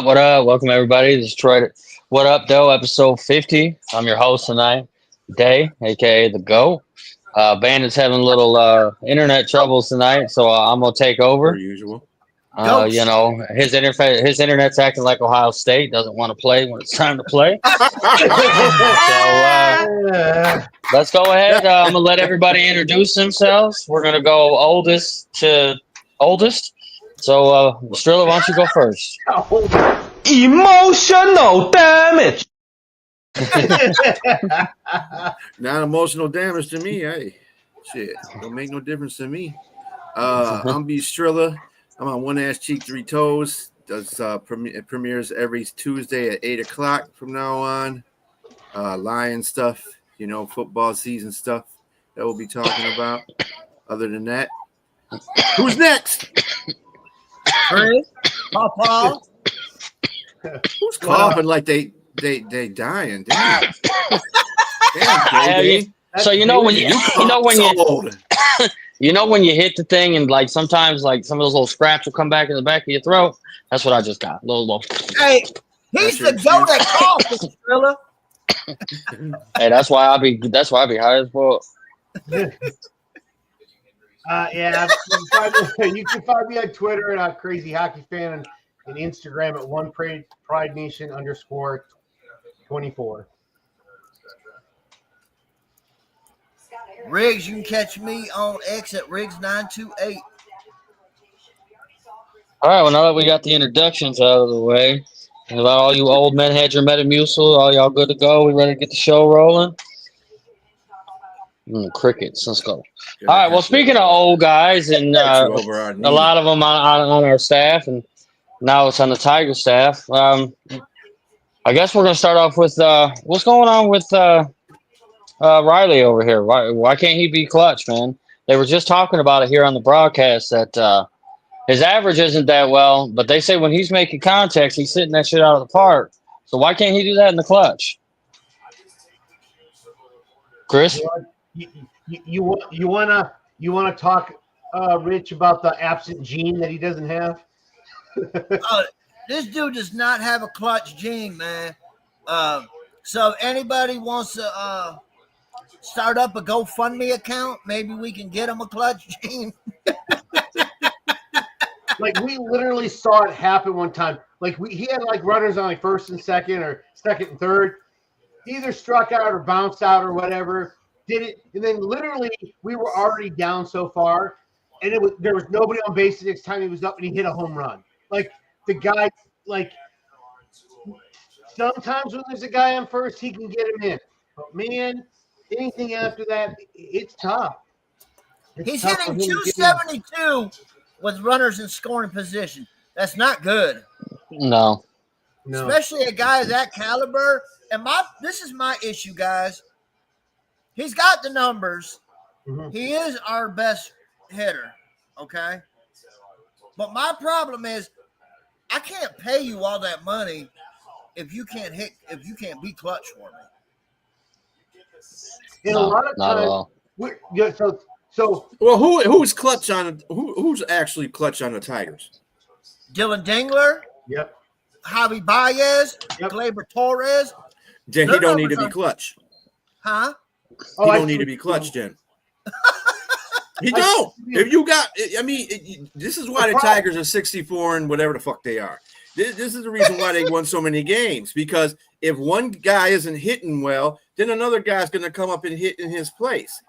What up? Welcome everybody. This is Troy. What up, though? Episode 50. I'm your host tonight, Day, aka the Go. Bandit's having a little internet troubles tonight, so I'm gonna take Per over. usual. You know, his internet's acting like Ohio State doesn't want to play when it's time to play. So let's go ahead. I'm gonna let everybody introduce themselves. We're gonna go oldest to oldest. So, Strilla, why don't you go first? Emotional damage. Not emotional damage to me. Hey, shit, don't make no difference to me. I'm B Strilla. I'm on One Ass Cheek Three Toes. Does it premieres every Tuesday at 8 o'clock from now on. Lion stuff, you know, football season stuff that we'll be talking about. Other than that, who's next? Chris, Papa. Who's coughing like they dying? Damn. Damn, so you know when you when you hit the thing and like sometimes like some of those little scraps will come back in the back of your throat. That's what I just got. Little. Hey, he's the Joe that coughs, Strilla. Hey, that's why I be high as fuck. Yeah, you can find me on Twitter at Crazy Hockey Fan and Instagram at One Pride Nation _24. Riggs, you can catch me on X at Riggs928. All right, well now that we got the introductions out of the way, and about all you old men had your Metamucil, all y'all good to go? We ready to get the show rolling? Crickets, let's go. All right, well speaking of old guys, and a lot of them on our staff, and now it's on the Tiger staff. I guess we're gonna start off with what's going on with Riley over here. Why can't he be clutch, man? They were just talking about it here on the broadcast that his average isn't that well, but they say when he's making contacts, he's hitting that shit out of the park. So why can't he do that in the clutch? Chris, you wanna talk, Rich, about the absent gene that he doesn't have? This dude does not have a clutch gene, man. So if anybody wants to start up a GoFundMe account, maybe we can get him a clutch gene. Like we literally saw it happen one time. Like he had like runners on like first and second or second and third. He either struck out or bounced out or whatever. Did it, and then literally we were already down so far, and there was nobody on base the next time he was up, and he hit a home run. Like the guy, like sometimes when there's a guy on first, he can get him in. But man, anything after that, it's tough. He's hitting 272 with runners in scoring position. That's not good. No. Especially a guy of that caliber. And this is my issue, guys. He's got the numbers. Mm-hmm. He is our best hitter, okay? But my problem is I can't pay you all that money if you can't be clutch for me. And a lot of times, well, who's clutch on who's actually clutch on the Tigers? Dylan Dingler. Yep. Javi Baez. Yep. Gleyber Torres. Then he don't need to be clutch. Huh? He don't need to be clutch, then. He don't. If you got, I mean, this is why the Tigers are 64 and whatever the fuck they are. This is the reason why they won so many games, because if one guy isn't hitting well, then another guy's going to come up and hit in his place.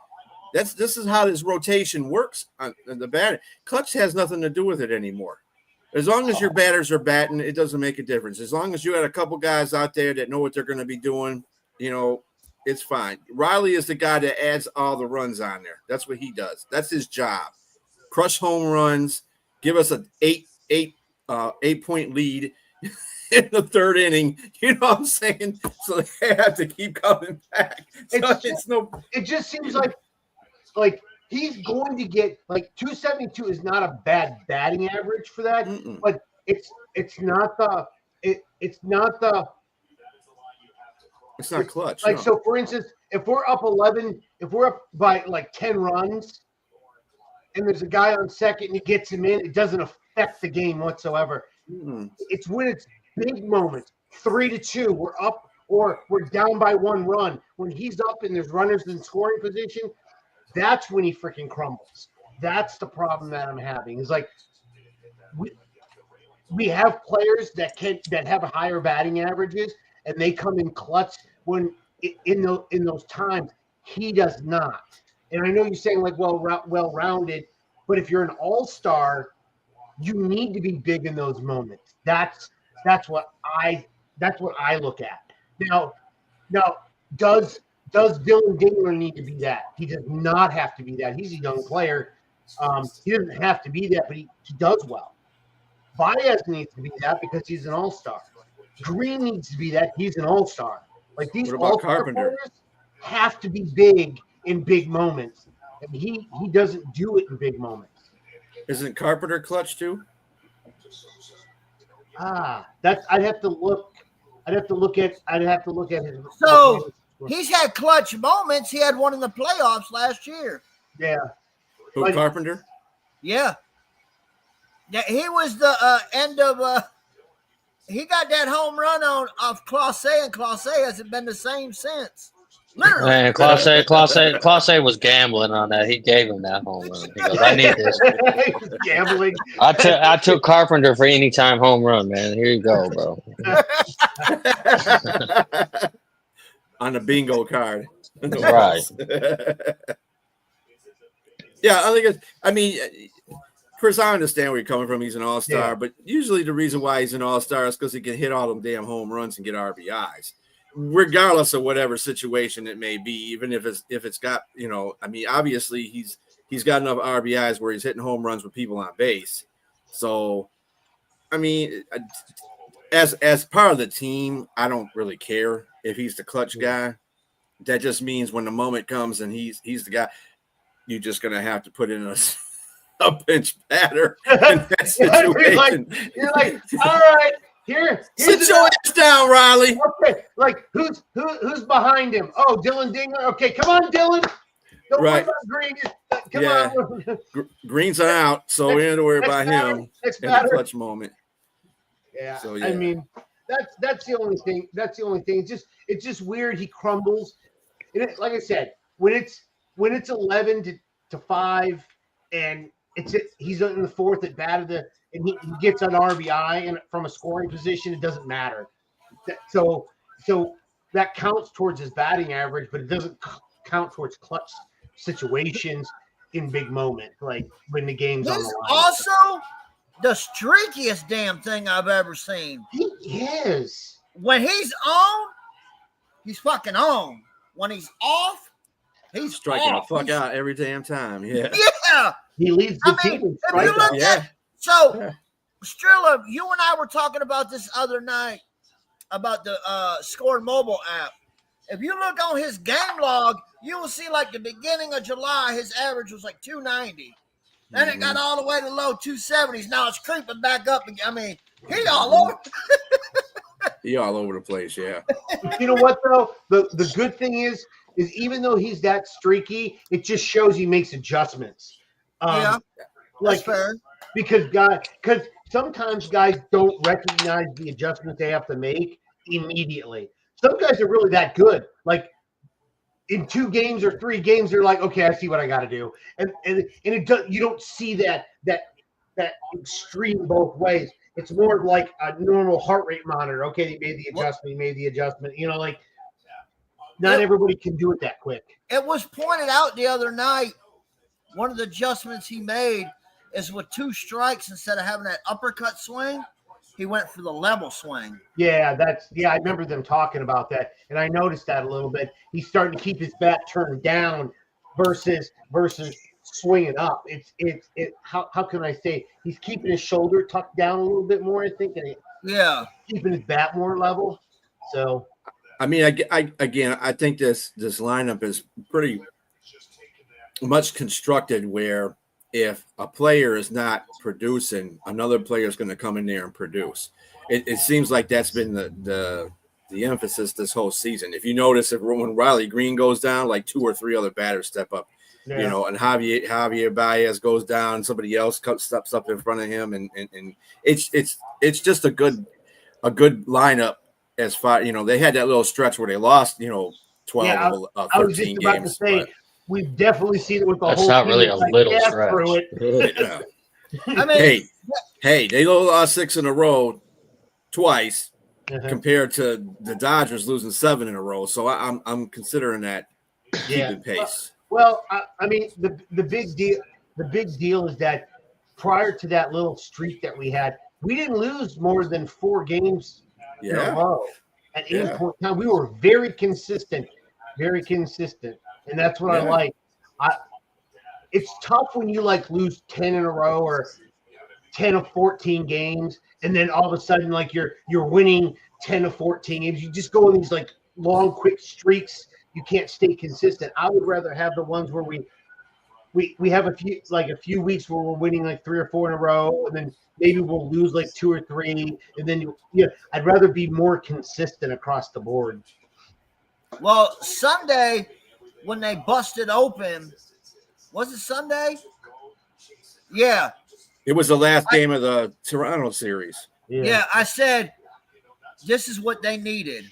This is how this rotation works on the batter. Clutch has nothing to do with it anymore. As long as your batters are batting, it doesn't make a difference. As long as you had a couple guys out there that know what they're going to be doing, you know, it's fine. Riley is the guy that adds all the runs on there. That's what he does. That's his job. Crush home runs. Give us an 8-point lead in the third inning. You know what I'm saying? So they have to keep coming back. It just seems like he's going to get like 272 is not a bad batting average for that, but it's not clutch. Like, no. So for instance, if we're up by like 10 runs and there's a guy on second and he gets him in, it doesn't affect the game whatsoever. It's when big moments, 3-2, we're up or we're down by 1 run. When he's up and there's runners in scoring position, that's when he freaking crumbles. That's the problem that I'm having. Is like we have players that have higher batting averages and they come in clutch when in those times. He does not. And I know you're saying like well-rounded, but if you're an all-star, you need to be big in those moments. That's what I look at. Now does Dylan Dingler need to be that? He does not have to be that. He's a young player. He doesn't have to be that, but he does well. Baez needs to be that because he's an all-star. Green needs to be that. He's an all-star. Like these all-star players have to be big in big moments. And he doesn't do it in big moments. Isn't Carpenter clutch too? I'd have to look at his. So he's had clutch moments. He had one in the playoffs last year. Yeah. Who, Carpenter? Yeah. Yeah, he was the end of he got that home run off Clase, and Clase hasn't been the same since. Literally. Man, Clase was gambling on that. He gave him that home run. He goes, I need this. He was gambling. I took Carpenter for anytime home run, man. Here you go, bro. On the bingo card. Right. Yeah, I think Chris, I understand where you're coming from. He's an all-star, but usually the reason why he's an all-star is because he can hit all them damn home runs and get RBIs, regardless of whatever situation it may be. Even if it's got, obviously he's got enough RBIs where he's hitting home runs with people on base. So, as part of the team, I don't really care if he's the clutch guy. That just means when the moment comes and he's the guy, you're just gonna have to put in a bench batter in that situation. You're like, all right, sit your ass down, Riley. Okay, like who's behind him? Oh, Dylan Dingler. Okay, come on, Dylan. Don't worry about Green. Come on. Green's out, so we don't have to worry about him in the clutch moment. Yeah. So, that's the only thing. That's the only thing. It's just weird. He crumbles. And like I said, when it's 11-5 and he's in the fourth at bat and he gets an RBI and from a scoring position, it doesn't matter. So that counts towards his batting average, but it doesn't count towards clutch situations in big moments, like when the game's on the line. Also the streakiest damn thing I've ever seen. He is. When he's on, he's fucking on. When he's off, he's striking off. the fuck out every damn time. Yeah. Yeah. He leads the team. If you look at Strilla, you and I were talking about this other night about the Score Mobile app. If you look on his game log, you will see like the beginning of July, his average was like 290. Then it got all the way to low 270s. Now it's creeping back up. He all over. He all over the place, yeah. You know what though? The good thing is even though he's that streaky, it just shows he makes adjustments. That's fair. Because sometimes guys don't recognize the adjustments they have to make immediately. Some guys are really that good. Like in 2 games or 3 games, they're like, okay, I see what I got to do, and you don't see that extreme both ways. It's more like a normal heart rate monitor. Okay, he made the adjustment. Not everybody can do it that quick. It was pointed out the other night. One of the adjustments he made is with 2 strikes, instead of having that uppercut swing, he went for the level swing. Yeah, I remember them talking about that, and I noticed that a little bit. He's starting to keep his bat turned down versus swinging up. How can I say? He's keeping his shoulder tucked down a little bit more, I think, and keeping his bat more level. So, I think this lineup is pretty much constructed where if a player is not producing, another player is going to come in there and produce. It seems like that's been the emphasis this whole season. If you notice, when Riley Green goes down, like 2 or 3 other batters step up, and Javier Baez goes down, somebody else steps up in front of him, and it's just a good a good lineup as far, they had that little stretch where they lost, 12 of 13 I was just about games. to say, we've definitely seen it with the That's whole not team. really It's a little stretch. through it. Yeah. I mean, Hey, they lost 6 in a row twice Uh-huh. compared to the Dodgers losing 7 in a row. So I'm considering that keeping pace. Well, I mean, the big deal is that prior to that little streak that we had, we didn't lose more than 4 games in a row. At any point in time, we were very consistent, and that's what I like. It's tough when you lose 10 in a row or 10 of 14 games, and then all of a sudden you're winning 10 of 14 games. You just go in these long, quick streaks. You can't stay consistent. I would rather have the ones where we have a few weeks where we're winning 3 or 4 in a row, and then maybe we'll lose 2 or 3, and then I'd rather be more consistent across the board. Well, Sunday when they busted open, was it Sunday? Yeah. It was the last game of the Toronto series. Yeah, I said this is what they needed.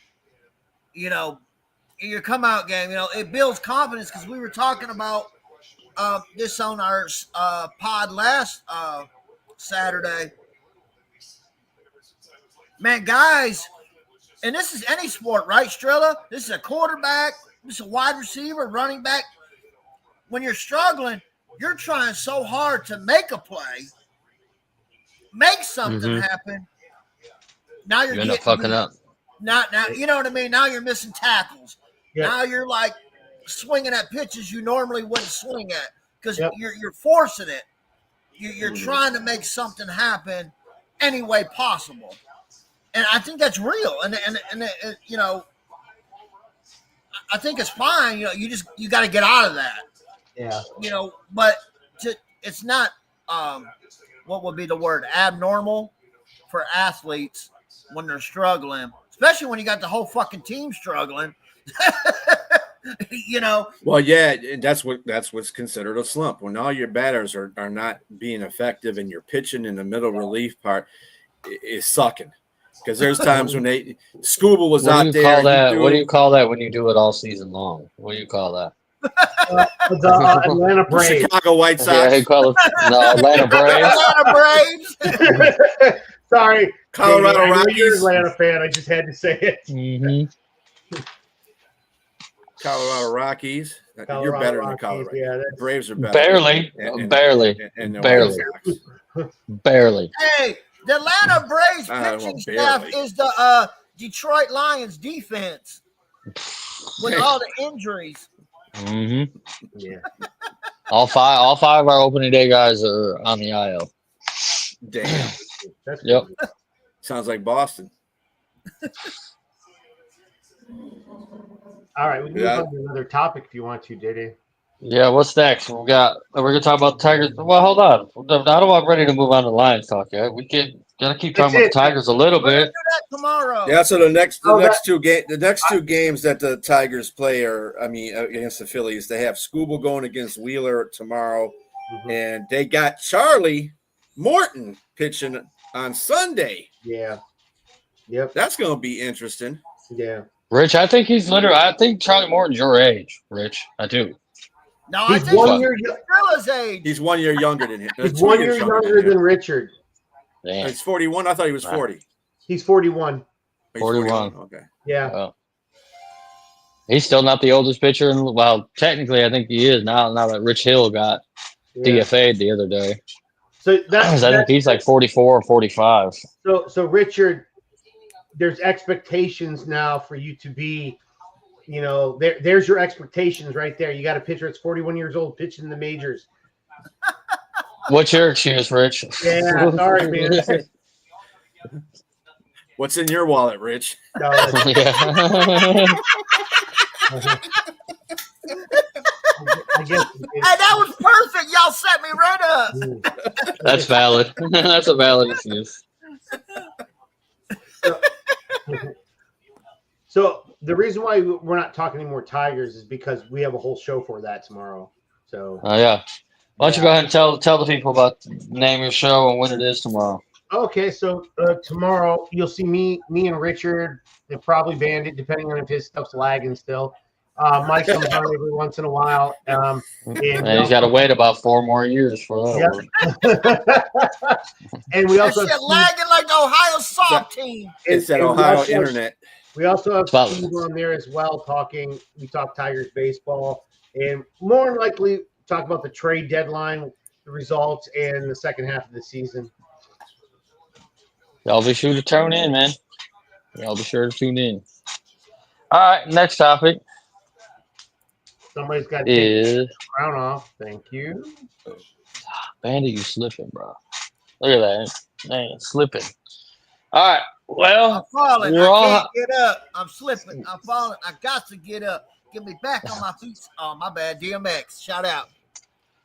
Your come out game, it builds confidence because we were talking about this on our pod last Saturday. Man, guys, and this is any sport, right, Strella? This is a quarterback, this is a wide receiver, running back. When you're struggling, you're trying so hard to make a play, make something happen. Now you're getting fucking up. Now, you know what I mean? Now you're missing tackles. Yeah. Now you're swinging at pitches you normally wouldn't swing at because you're forcing it. You're trying to make something happen any way possible, and I think that's real. And I think it's fine. You got to get out of that. Yeah. But it's not what would be the word, abnormal for athletes when they're struggling, especially when you got the whole fucking team struggling. Well, yeah, that's what's considered a slump when all your batters are not being effective and you're pitching in the middle relief part is sucking. Because there's times when Scuba was out there. What do you call that when you do it all season long? What do you call that? The Atlanta Braves. Chicago White Sox. Yeah, you call it the Atlanta Braves. Atlanta Braves. Sorry, Colorado I know Rockies. you're an Atlanta fan. I just had to say it. Mm-hmm. Colorado Rockies. You're better than the Colorado. Yeah, Braves are better. Barely. Barely. Hey, the Atlanta Braves pitching staff is the Detroit Lions defense with all the injuries. Mm-hmm. Yeah. All five of our opening day guys are on the IL. Damn. Yep. Sounds like Boston. All right, we can move on to another topic if you want to, DaeDae. Yeah, what's next? We're gonna talk about the Tigers. Well, hold on. I don't want ready to move on to Lions talk yet. We gotta keep talking about the Tigers a little bit. We're gonna do that tomorrow. Yeah, so the next two games that the Tigers play against the Phillies, they have Scuba going against Wheeler tomorrow, and they got Charlie Morton pitching on Sunday. Yeah. Yep. That's gonna be interesting. Yeah. Rich, I think I think Charlie Morton's your age, Rich. I do. No, He's I think 1 year. Stella's age. He's 1 year younger than him. He's 1 year younger than Richard. Damn. He's 41. I thought he was 40. He's 41. He's 41. Okay. Yeah. Well, he's still not the oldest pitcher. Well, technically, I think he is now that Rich Hill got DFA'd the other day. So I think he's like 44 or 45. So Richard, there's expectations now for you to be, there's your expectations right there. You got a pitcher that's 41 years old pitching in the majors. What's your excuse, Rich? Yeah, sorry, man. What's in your wallet, Rich? No, I guess. Hey, that was perfect. Y'all set me right up. That's valid. That's a valid excuse. So the reason why we're not talking any more Tigers is because we have a whole show for that tomorrow. So yeah. Why don't you go ahead and tell the people about the name of your show and when it is tomorrow? Okay, so tomorrow you'll see me and Richard, and probably Bandit, depending on if his stuff's lagging still. Mike comes on every once in a while. And he's got to wait about 4 more years for that. Yep. And we also have lagging like the Ohio soft team. It's that Ohio internet. We also have Steve on there as well talking. We talk Tigers baseball, and more than likely talk about the trade deadline, the results, and the second half of the season. Y'all be sure to tune in, man. Y'all be sure to tune in. All right, next topic. Somebody's got to take the crown off. Thank you. Bandit, you slipping, bro. Look at that. Man, slipping. All right. Well, I'm falling. I can't get up. I'm slipping. I'm falling. I got to get up. Get me back on my feet. Oh, my bad. DMX. Shout out.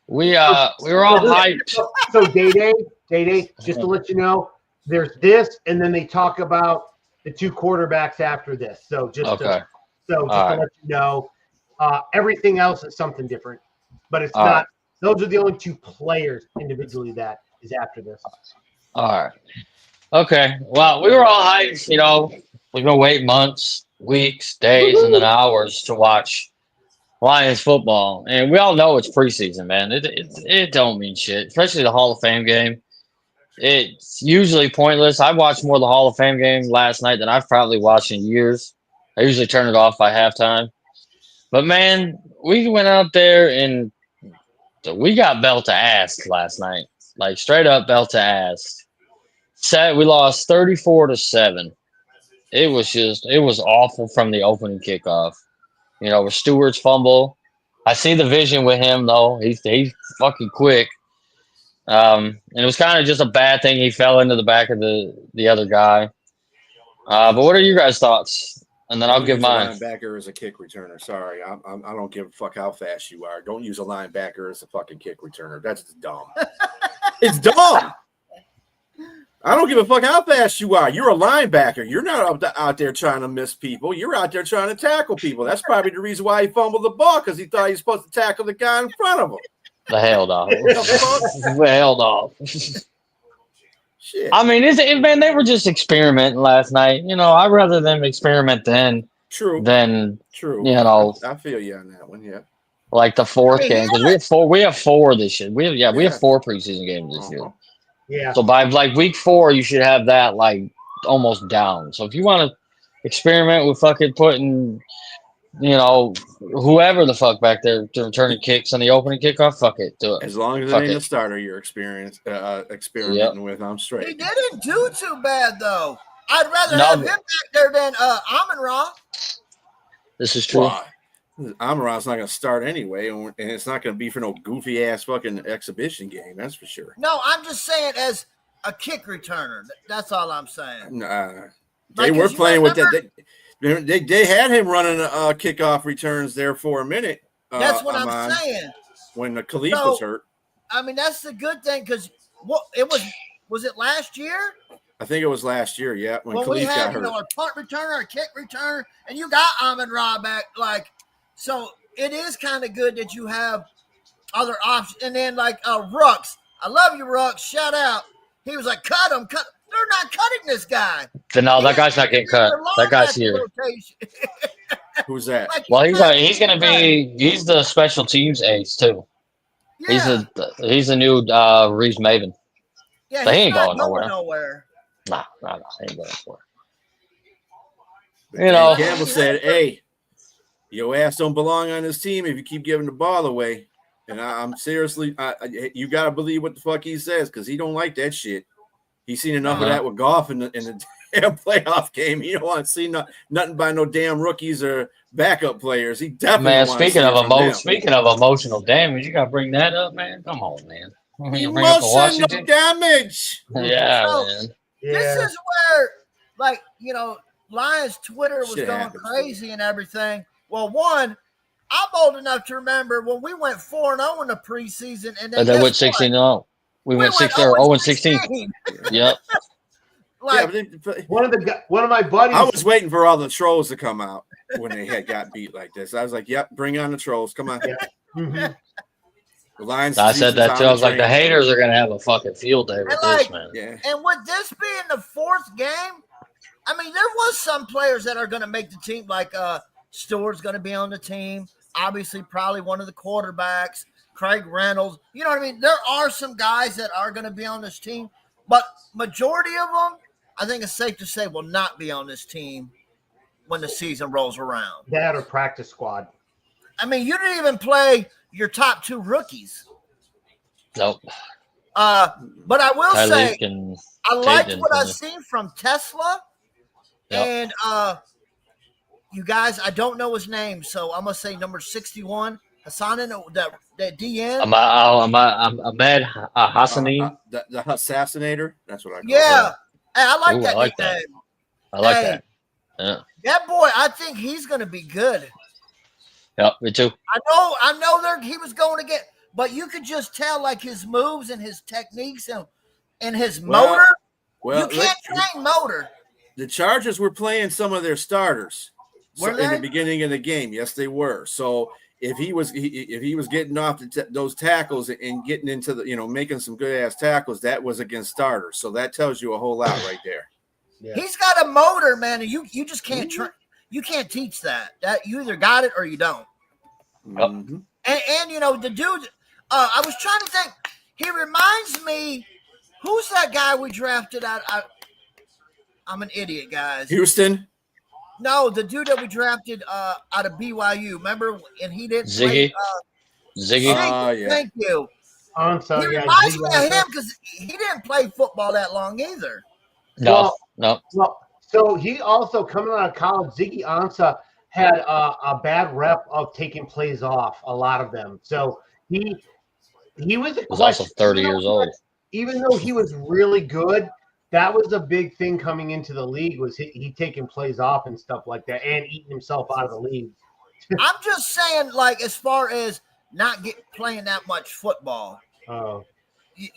We were all hyped. So DaeDae, just to let you know, there's this, and then they talk about the 2 quarterbacks after this. So just to let you know, everything else is something different, but it's not. Those are the only 2 players individually that is after this. All right. Okay. Well, we were all hyped. You know, we've been waiting months, weeks, days, and then hours to watch Lions football, and we all know it's preseason, man. It don't mean shit, especially the Hall of Fame game. It's usually pointless. I watched more of the Hall of Fame game last night than I've probably watched in years. I usually turn it off by halftime. But, man, we went out there and we got belt to ass last night. Like, straight up belt to ass. We lost 34-7. It was awful from the opening kickoff. You know, with Stewart's fumble. I see the vision with him, though. He's fucking quick. And it was kind of just a bad thing. He fell into the back of the other guy. But what are you guys' thoughts? And then I'll give mine. A linebacker as a kick returner. Sorry, I don't give a fuck how fast you are. Don't use a linebacker as a fucking kick returner. That's dumb. It's dumb. I don't give a fuck how fast you are. You're a linebacker. You're not out there trying to miss people. You're out there trying to tackle people. That's probably the reason why he fumbled the ball, because he thought he was supposed to tackle the guy in front of him. The hell dog. The hell dog. Shit. I mean, man, they were just experimenting last night. You know, I'd rather them experiment than True. You know, I feel you on that one. Yeah. Like the 4th game, because we have 4 this year. We have 4 preseason games this year. Yeah. So by like week 4, you should have that like almost down. So if you want to experiment with fucking putting, you know, whoever the fuck back there to returning kicks on the opening kickoff, fuck it, do it. As long as it ain't a starter you're experimenting with, I'm straight. He didn't do too bad though. I'd rather have him back there than Amon-Ra. This is true. Well, Amon-Ra's not going to start anyway, and it's not going to be for no goofy ass fucking exhibition game. That's for sure. No, I'm just saying as a kick returner. That's all I'm saying. They were playing with that. They had him running kickoff returns there for a minute. That's what I'm saying. When the Khalif was hurt. I mean, that's the good thing, because was it last year? I think it was last year, yeah. When Khalif we had, got hurt. A punt returner, a kick returner, and you got Amon-Ra back. So it is kind of good that you have other options. And then Rux. I love you, Rux. Shout out. He was like, cut him. They're not cutting this guy. No, that guy's not getting cut. That guy's here. Who's that? Well, he's going to be – he's the special teams ace, too. Yeah. He's the new Reeves Maven. Yeah, but he ain't going nowhere. Nah, he ain't going nowhere. You know. Campbell said, hey, your ass don't belong on this team if you keep giving the ball away. And I'm seriously you got to believe what the fuck he says, because he don't like that shit. He's seen enough of that with golf in the damn playoff game. He don't want to see nothing by no damn rookies or backup players. He definitely speaking of emotional damage, you got to bring that up, man. Come on, man. Emotional damage. Yeah, man. This is where, Lions Twitter was going crazy and everything. Well, one, I'm old enough to remember when we went 4-0 in the preseason, and then they went 16-0. We went 0-16. Yep. One of my buddies. I was waiting for all the trolls to come out when they got beat like this. I was like, "Yep, bring on the trolls. Come on." Yeah. Mm-hmm. The Lions. I said that too. I was like, the haters are gonna have a fucking field day with this, man. Yeah. And with this being the fourth game, I mean, there was some players that are going to make the team, like Stewart's going to be on the team. Obviously, probably one of the quarterbacks, Craig Reynolds. You know what I mean? There are some guys that are going to be on this team, but majority of them, I think it's safe to say, will not be on this team when the season rolls around. That or practice squad. I mean, you didn't even play your top two rookies. Nope. But I will say, I liked what I've play. seen from Tesla. Yep. And you guys, I don't know his name, so I'm gonna say number 61, Hassanin, the DN. Ahmed Hassani. The Assassinator. That's what I call it. Yeah, hey, I like that I like nickname. that. I like that. Yeah. That boy, I think he's gonna be good. Yep, me too. I know he was going to get, but you could just tell like his moves and his techniques and his motor. Well, you can't train motor. The Chargers were playing some of their starters Were in they? the beginning of the game. Yes, they were. So if he was getting off those tackles and getting into the making some good ass tackles, that was against starters. So that tells you a whole lot right there. Yeah. He's got a motor, man, and you just can't you can't teach that. That you either got it or you don't. Mm-hmm. And the dude, I was trying to think. He reminds me, who's that guy we drafted out? I'm an idiot, guys. Houston? No, the dude that we drafted out of BYU. Remember? And he didn't Ziggy. play. Ziggy. Yeah. Thank you. He reminds me of him because he didn't play football that long either. No. Well, so he also, coming out of college, Ziggy Ansah had a bad rep of taking plays off, a lot of them. So he was also 30 years old. Even though he was really good, that was a big thing coming into the league, was he taking plays off and stuff like that and eating himself out of the league. I'm just saying, like, as far as not playing that much football. Oh.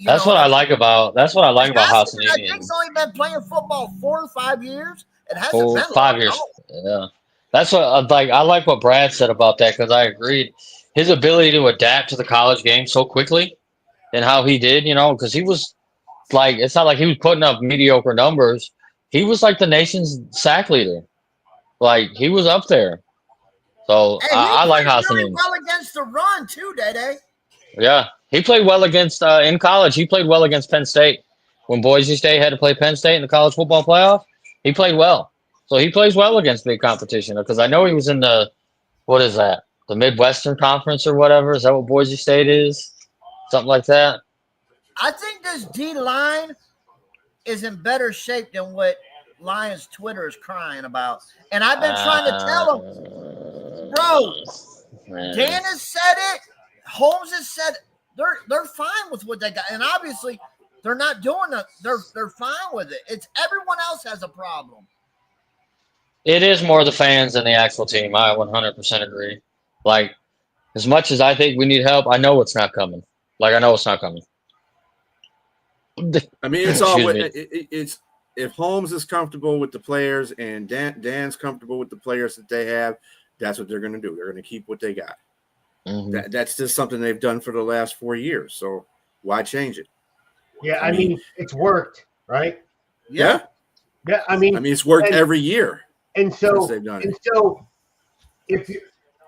That's what I like about Hassan. I think he's only been playing football 4 or 5 years. It hasn't 4 been 5 years. Yeah, that's what I like what Brad said about that, because I agreed. His ability to adapt to the college game so quickly, and how he did, because he was like, it's not like he was putting up mediocre numbers. He was like the nation's sack leader. Like, he was up there. So I like Hassan. He played well against the run too, DaeDae. Yeah, he played well against in college. He played well against Penn State when Boise State had to play Penn State in the college football playoff. He played well, so he plays well against big competition. Because I know he was in the the Midwestern Conference or whatever. Is that what Boise State is? Something like that. I think this D line is in better shape than what Lions Twitter is crying about, and I've been trying to tell them, bro. Man. Dan has said it. Holmes has said it. They're fine with what they got, and obviously they're not doing it. They're fine with it. It's everyone else has a problem. It is more the fans than the actual team. I 100% agree. Like, as much as I think we need help, I know it's not coming. Like, I know it's not coming. I mean, it's all it's if Holmes is comfortable with the players and Dan's comfortable with the players that they have, that's what they're going to do. They're going to keep what they got. Mm-hmm. That's just something they've done for the last 4 years. So why change it? Yeah, I mean it's worked, right? Yeah. Yeah, I mean it's worked every year. And so they've done it. So if you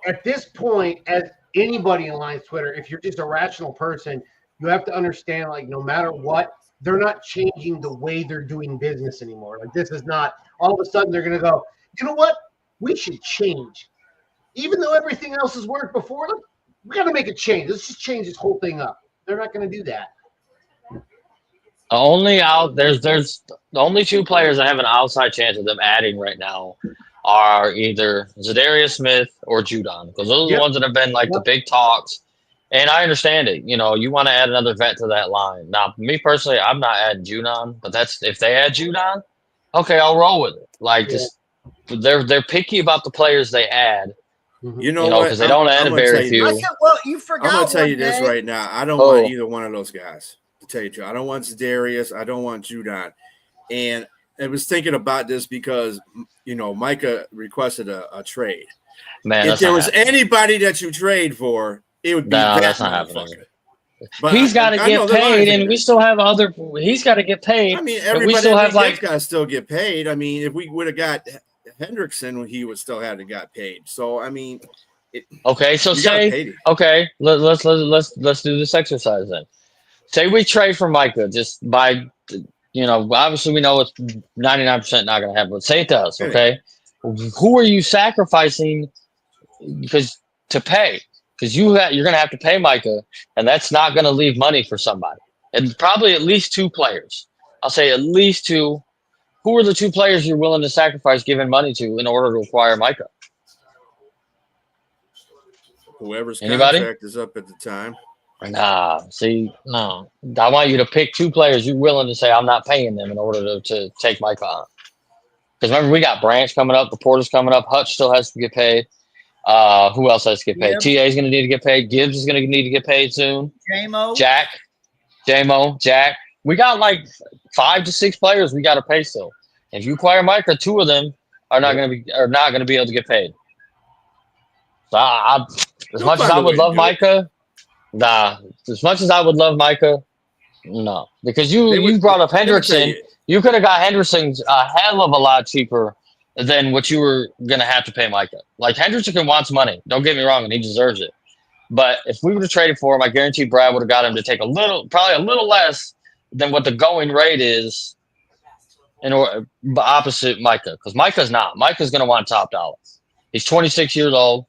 at this point, as anybody in Lions Twitter, if you're just a rational person, you have to understand, like, no matter what, they're not changing the way they're doing business anymore. Like, this is not all of a sudden they're going to go, you know what? We should change. Even though everything else has worked before them, we got to make a change. Let's just change this whole thing up. They're not going to do that. There's the only 2 players I have an outside chance of them adding right now are either Zadarius Smith or Judon, because those are the ones that have been like the big talks. And I understand it. You want to add another vet to that line. Now, me personally, I'm not adding Judon, but if they add Judon, okay, I'll roll with it. Like, just they're picky about the players they add. You know what? Because they don't add very few. You forgot. I'm gonna tell you this right now. I don't want either one of those guys. To tell you the truth, I don't want Zadarius. I don't want Judon. And I was thinking about this because Micah requested a trade. Man, if there was anybody that you trade for, it would be that's not happening. But he's got to get paid, and we still have other. He's got to get paid. I mean, we still have got to still get paid. I mean, if we would have got Hendrickson, he would still have got paid. So I mean, okay. So say okay. Let's do this exercise then. Say we trade for Micah just by, obviously we know it's 99% not going to happen, but say it does. Okay, who are you sacrificing to pay? Because you're going to have to pay Micah, and that's not going to leave money for somebody. And probably at least 2 players. I'll say at least 2. Who are the 2 players you're willing to sacrifice giving money to in order to acquire Micah? Whoever's contract is up at the time. Nah, no. I want you to pick 2 players you're willing to say I'm not paying them in order to take Micah on. Because remember, we got Branch coming up, the Porter's coming up, Hutch still has to get paid. Who else has to get paid? Gibbs. TA is going to need to get paid. Gibbs is going to need to get paid soon. J-Mo. Jack. We got like 5 to 6 players we got to pay still. If you acquire Micah, 2 of them are not going to be able to get paid. So as much as I would love Micah, no, because you brought up Hendrickson. You could have got Hendrickson a hell of a lot cheaper than what you were going to have to pay Micah. Like, Hendrickson wants money. Don't get me wrong, and he deserves it. But if we would have traded for him, I guarantee Brad would have got him to take probably a little less than what the going rate is opposite Micah. Because Micah's not. Micah's going to want top dollar. He's 26 years old,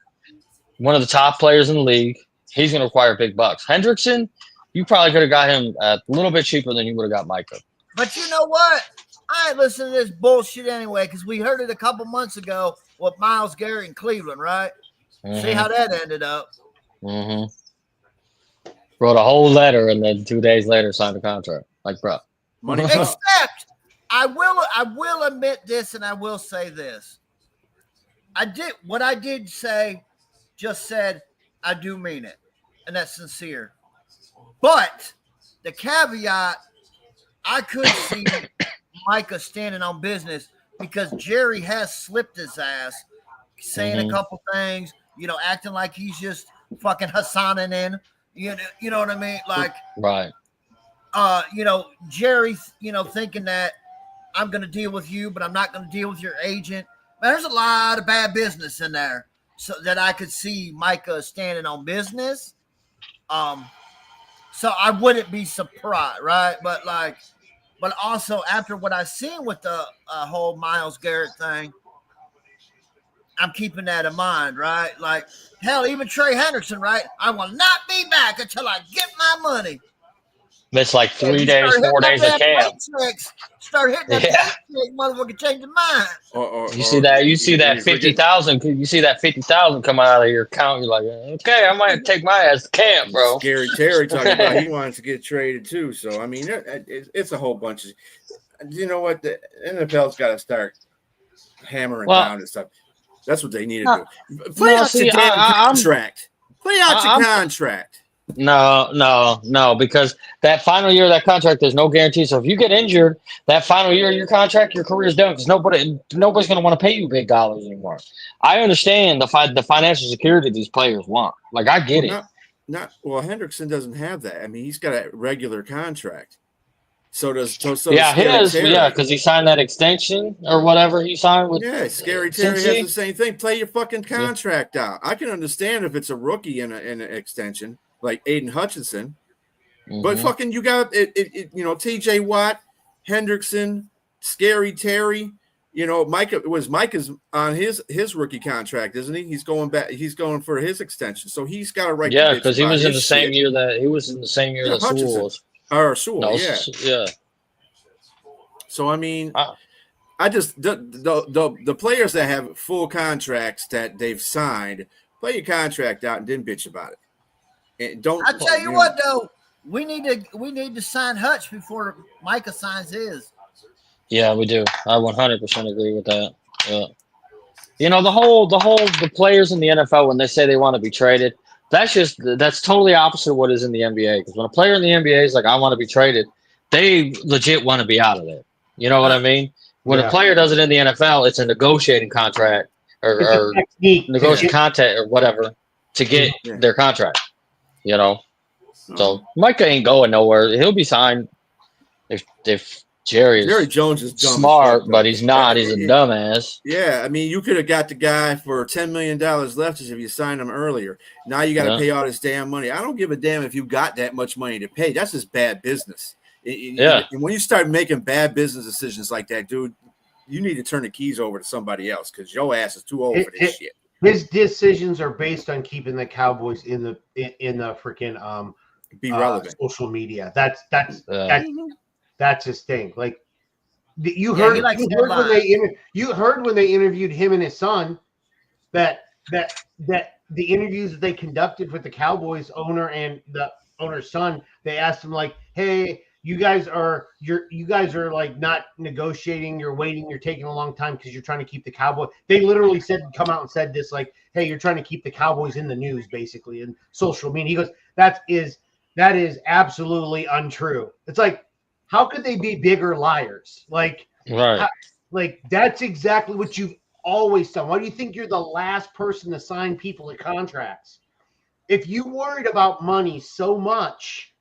one of the top players in the league. He's going to require big bucks. Hendrickson, you probably could have got him a little bit cheaper than you would have got Micah. But you know what? I ain't listening to this bullshit anyway, because we heard it a couple months ago with Myles Garrett in Cleveland, right? Mm-hmm. See how that ended up. Mm-hmm. Wrote a whole letter and then 2 days later signed a contract. Like, bro. Money. Except, I will admit this, and I will say this. What I did say, just said, I do mean it, and that's sincere. But the caveat, I could see Micah standing on business because Jerry has slipped his ass, saying a couple things, acting like he's just fucking Hassanin in. You know what I mean? Like, right. Jerry, thinking that I'm going to deal with you, but I'm not going to deal with your agent. Man, there's a lot of bad business in there, so that I could see Micah standing on business. So I wouldn't be surprised, right? But also after what I've seen with the whole Myles Garrett thing, I'm keeping that in mind, right? Like, hell, even Trey Hendrickson, right? I will not be back until I get my money. It's like 3 days, 4 days of camp. Start hitting that paycheck, motherfucker, change your mind. You see that 50,000. You see that 50,000 come out of your account. You're like, okay, I might take my ass to camp, bro. Scary Terry talking about he wants to get traded too. So I mean, it's a whole bunch of. You know what? The NFL's got to start hammering down and stuff. That's what they need to do. Play out your contract. Play out your contract. No, because that final year of that contract, there's no guarantee. So if you get injured, that final year of your contract, your career's done because nobody's going to want to pay you big dollars anymore. I understand the financial security these players want. Like, I get it. Hendrickson doesn't have that. I mean, he's got a regular contract. So does because he signed that extension or whatever he signed with. Yeah, Scary Terry has the same thing. Play your fucking contract out. I can understand if it's a rookie in an extension like Aiden Hutchinson, but fucking you got T.J. Watt, Hendrickson, Scary Terry. Micah's on his rookie contract, isn't he? He's going back. He's going for his extension, so he's got a right. Yeah, because he was in the same year that Sewell was. Or Sewell, yeah. So I mean, I just the players that have full contracts that they've signed, play your contract out and didn't bitch about it. And don't. I tell you what, though, we need to sign Hutch before Micah signs his. Yeah, we do. I 100% agree with that. Yeah. The players in the NFL, when they say they want to be traded, that's totally opposite of what is in the NBA. Because when a player in the NBA is like, I want to be traded, they legit want to be out of there. You know what I mean? When a player does it in the NFL, it's a negotiating contract or negotiating content or whatever to get their contract. So Micah ain't going nowhere. He'll be signed if Jerry Jones is dumb smart, fuck, but he's not. He's a dumbass. Yeah, I mean, you could have got the guy for $10 million left if you signed him earlier. Now you got to pay all this damn money. I don't give a damn if you got that much money to pay. That's just bad business. And when you start making bad business decisions like that, dude, you need to turn the keys over to somebody else because your ass is too old for this shit. His decisions are based on keeping the Cowboys in the freaking be relevant social media. That's his thing. Like you heard when they interviewed him and his son that the interviews that they conducted with the Cowboys owner and the owner's son, they asked him like, hey, you guys are like not negotiating, you're waiting, you're taking a long time because you're trying to keep the Cowboys. They literally come out and said this, like, hey, you're trying to keep the Cowboys in the news, basically, in social media. He goes, that is absolutely untrue. It's like, how could they be bigger liars? Like, right. Like that's exactly what you've always done. Why do you think you're the last person to sign people to contracts? If you worried about money so much,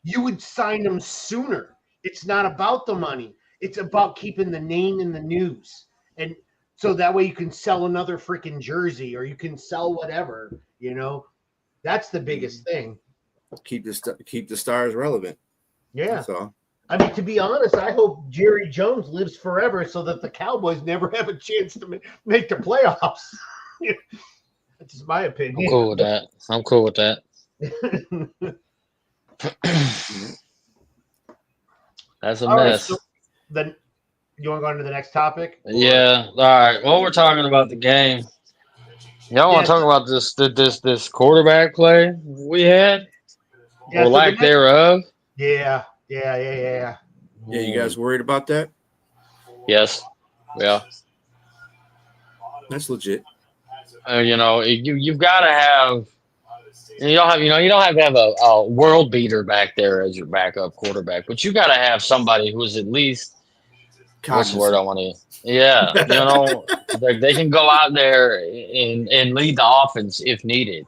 you would sign them sooner. It's not about the money. It's about keeping the name in the news. And so that way you can sell another freaking jersey or you can sell whatever, you know. That's the biggest thing. Keep the stars relevant. Yeah. That's all. I mean, to be honest, I hope Jerry Jones lives forever so that the Cowboys never have a chance to make the playoffs. That's just my opinion. I'm cool with that. That's a mess. Right, so then you want to go on to the next topic? Yeah. All right. Well, we're talking about the game. Y'all want to talk about this quarterback play we had, or lack thereof? Yeah. Yeah, you guys worried about that? Yes. Yeah. That's legit. You've got to have. You don't have to have a world beater back there as your backup quarterback, but you got to have somebody who is at least. What's the word I want to? Yeah, they can go out there and lead the offense if needed.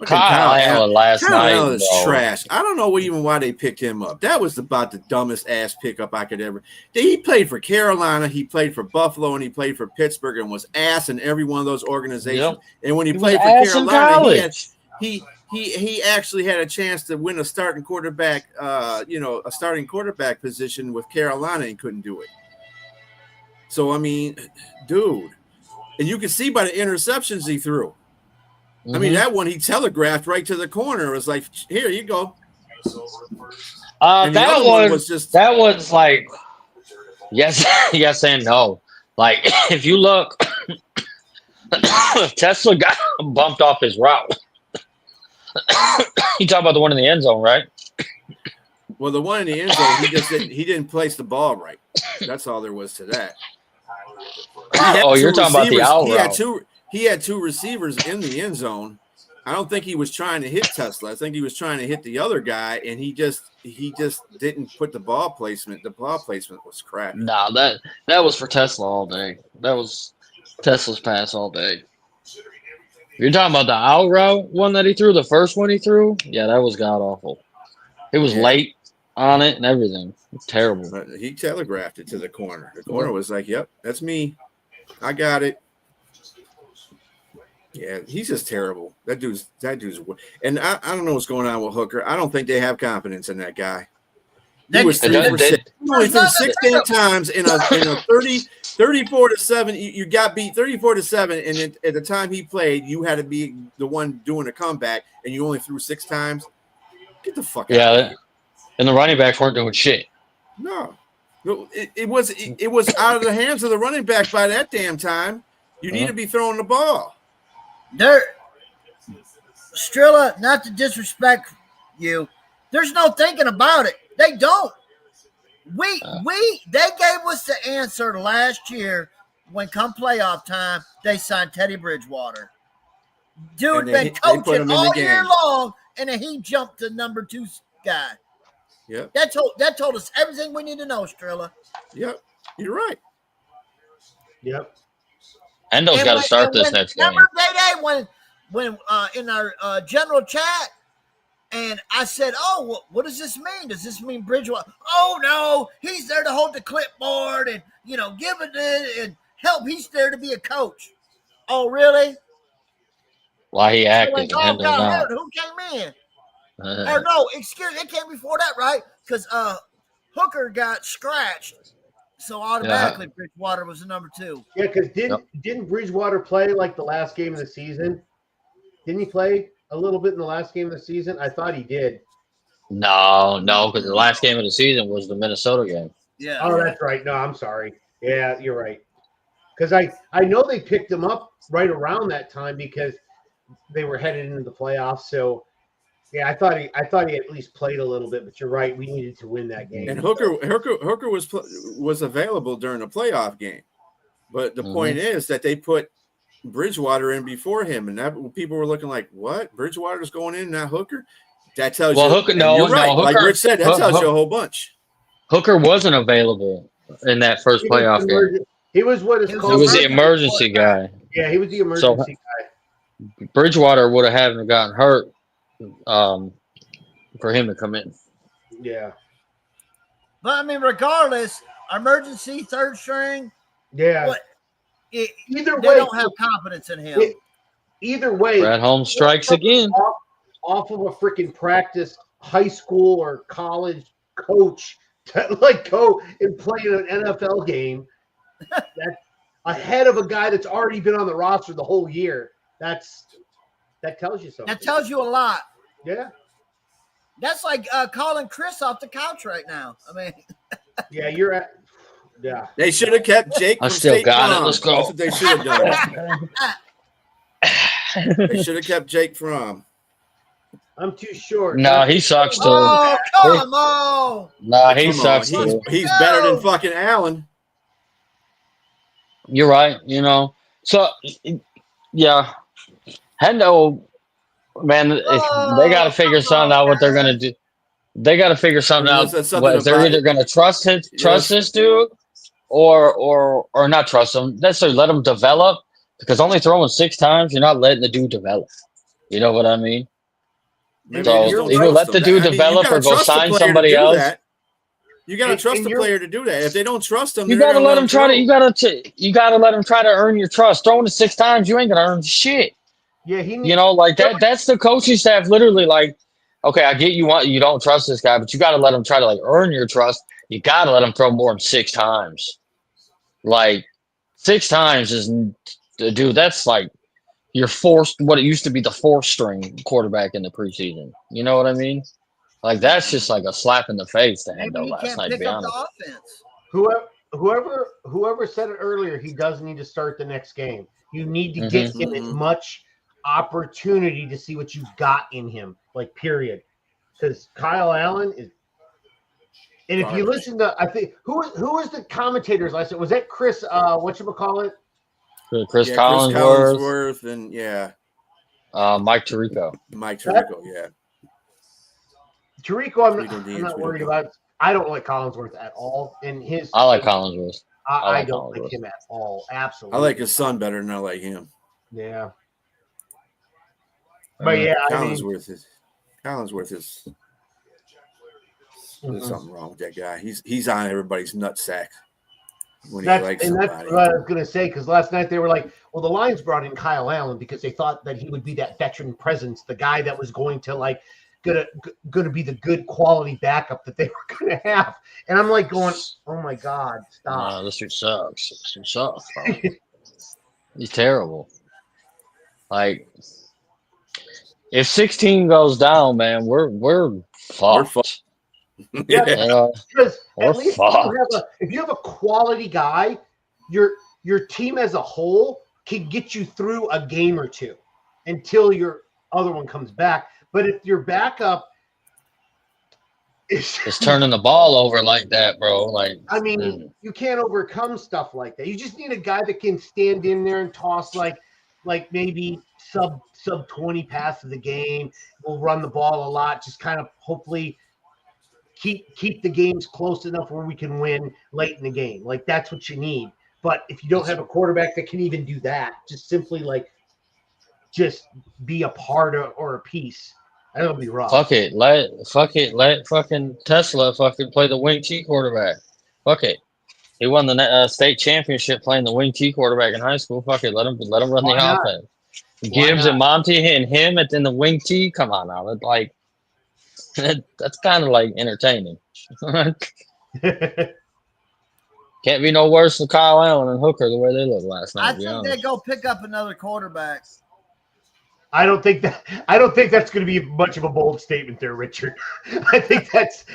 Kyle Allen last night is trash. I don't know even why they picked him up. That was about the dumbest ass pickup I could ever. He played for Carolina, he played for Buffalo, and he played for Pittsburgh, and was ass in every one of those organizations. Yep. And when he played for Carolina, he actually had a chance to win a starting quarterback, position with Carolina and couldn't do it. So I mean, dude, and you can see by the interceptions he threw. I mean, that one he telegraphed right to the corner. It was like, here you go. That was like, yes and no. Like, if you look, Tesla got bumped off his route. You talk about the one in the end zone, right? Well, the one in the end zone, he didn't place the ball right. That's all there was to that. You're talking about the out route. He had two receivers in the end zone. I don't think he was trying to hit Tesla. I think he was trying to hit the other guy, and he just didn't put the ball placement. The ball placement was crap. Nah, that was for Tesla all day. That was Tesla's pass all day. You're talking about the out route one that he threw, the first one he threw? Yeah, that was god awful. He was late on it and everything. It's terrible. But he telegraphed it to the corner. The corner was like, "Yep, that's me. I got it." Yeah, he's just terrible. That dude's, and I don't know what's going on with Hooker. I don't think they have confidence in that guy. He was 3 for 6. He only threw 16 times in a 34-7. You got beat 34-7, and at the time he played, you had to be the one doing a comeback, and you only threw 6 times. Get the fuck out of here. And the running backs weren't doing shit. No, it was out of the hands of the running back by that damn time. You need to be throwing the ball. Strilla, not to disrespect you, there's no thinking about it. They don't. They gave us the answer last year when come playoff time, they signed Teddy Bridgewater. Dude been coaching all year long, and then he jumped to number 2 guy. Yep. That told us everything we need to know, Strilla. Yep. You're right. Yep. Endo's got to start this next game. Remember DaeDae when in our general chat, And I said, "Oh, what does this mean? Does this mean Bridgewater?" Oh no, he's there to hold the clipboard and give it and help. He's there to be a coach. Oh really? Why he So acted when and Goff handled got not. hurt, who came in? Or no, excuse me, it came before that, right? Because Hooker got scratched, so automatically Bridgewater was the number 2. Yeah, because didn't Bridgewater play like the last game of the season? Didn't he play a little bit in the last game of the season? I thought he did. No, because the last game of the season was the Minnesota game. Yeah. Oh, that's right. No, I'm sorry. Yeah, you're right. Because I know they picked him up right around that time because they were headed into the playoffs. So yeah, I thought he at least played a little bit. But you're right. We needed to win that game. And Hooker was available during the playoff game, but the point is that they put Bridgewater in before him, and that people were looking like, "What? Bridgewater's going in, not Hooker?" That tells you. Hooker, you're right. Hooker, like Rich said, that tells you a whole bunch. Hooker wasn't available in that first playoff game. He was what is called. He was the emergency guy. Yeah, he was the emergency guy. Bridgewater would have hadn't gotten hurt for him to come in. Yeah. But I mean, regardless, emergency third string. Yeah. Either way, they don't have confidence in him. Either way, Brad Holmes strikes again. Off of a freaking practice, high school or college coach to like go and play in an NFL game. That's ahead of a guy that's already been on the roster the whole year. That tells you something. That tells you a lot. Yeah. That's like calling Chris off the couch right now. I mean, yeah, you're at. Yeah. They should have kept Jake. I still got it. Let's go. That's what they should have done. They should have kept Jake Fromm. I'm too short. No, he sucks too. Oh, come on. No, he sucks too. He's better than fucking Allen. You're right. So yeah, Hendo, man, they got to figure something out. What they're gonna do? They got to figure something out. They're either gonna trust this dude, or not trust him. Necessarily let him develop, because only throwing 6 times, you're not letting the dude develop. You know what I mean? So either let the dude develop or go sign somebody else. You got to trust the player to do that. If they don't trust him, you got to let him try to. You got to let him try to earn your trust. Throwing it 6 times, you ain't gonna earn shit. Yeah, that. That's the coaching staff. Literally, like, okay, I get you don't trust this guy, but you got to let him try to like earn your trust. You got to let him throw more than 6 times. Like 6 times is, dude. That's like you're forced. What it used to be the 4th string quarterback in the preseason. You know what I mean? Like that's just like a slap in the face to Hendo last night. To be honest, whoever said it earlier, he does need to start the next game. You need to get him as much opportunity to see what you've got in him. Like period, because Kyle Allen is. And if you listen to, I think who was the commentators last night? Was that Chris? Whatchamacallit? Chris Collinsworth, and Mike Tirico. Yeah. Tirico, I'm not worried about. I don't like Collinsworth at all. I like Collinsworth. I don't like him at all. Absolutely. I like his son better than I like him. Yeah. But yeah, Collinsworth is. There's something wrong with that guy. He's on everybody's nutsack when he likes somebody. That's what I was going to say, because last night they were like, well, the Lions brought in Kyle Allen because they thought that he would be that veteran presence, the guy that was going to gonna be the good quality backup that they were gonna have. And I'm like going, oh my God, stop. No, this dude sucks. Bro. He's terrible. Like, if 16 goes down, man, we're fucked. Yeah, because at least if you have a quality guy, your team as a whole can get you through a game or two until your other one comes back. But if your backup is turning the ball over like that, bro, like you can't overcome stuff like that. You just need a guy that can stand in there and toss like maybe sub 20 passes a game. Will run the ball a lot, just kind of hopefully keep the games close enough where we can win late in the game. Like that's what you need. But if you don't have a quarterback that can even do that, just simply just be a part of or a piece. That'll be rough. Fuck it. Let fucking Tesla fucking play the wing T quarterback. Fuck it. He won the state championship playing the wing T quarterback in high school. Fuck it. Let him run Why the not? offense. Gibbs and Monty and him in the wing T. Come on now. That's like that's kind of like entertaining. Can't be no worse than Kyle Allen and Hooker the way they looked last night. I think they go pick up another quarterback. I don't think that's going to be much of a bold statement there, Richard. I think that's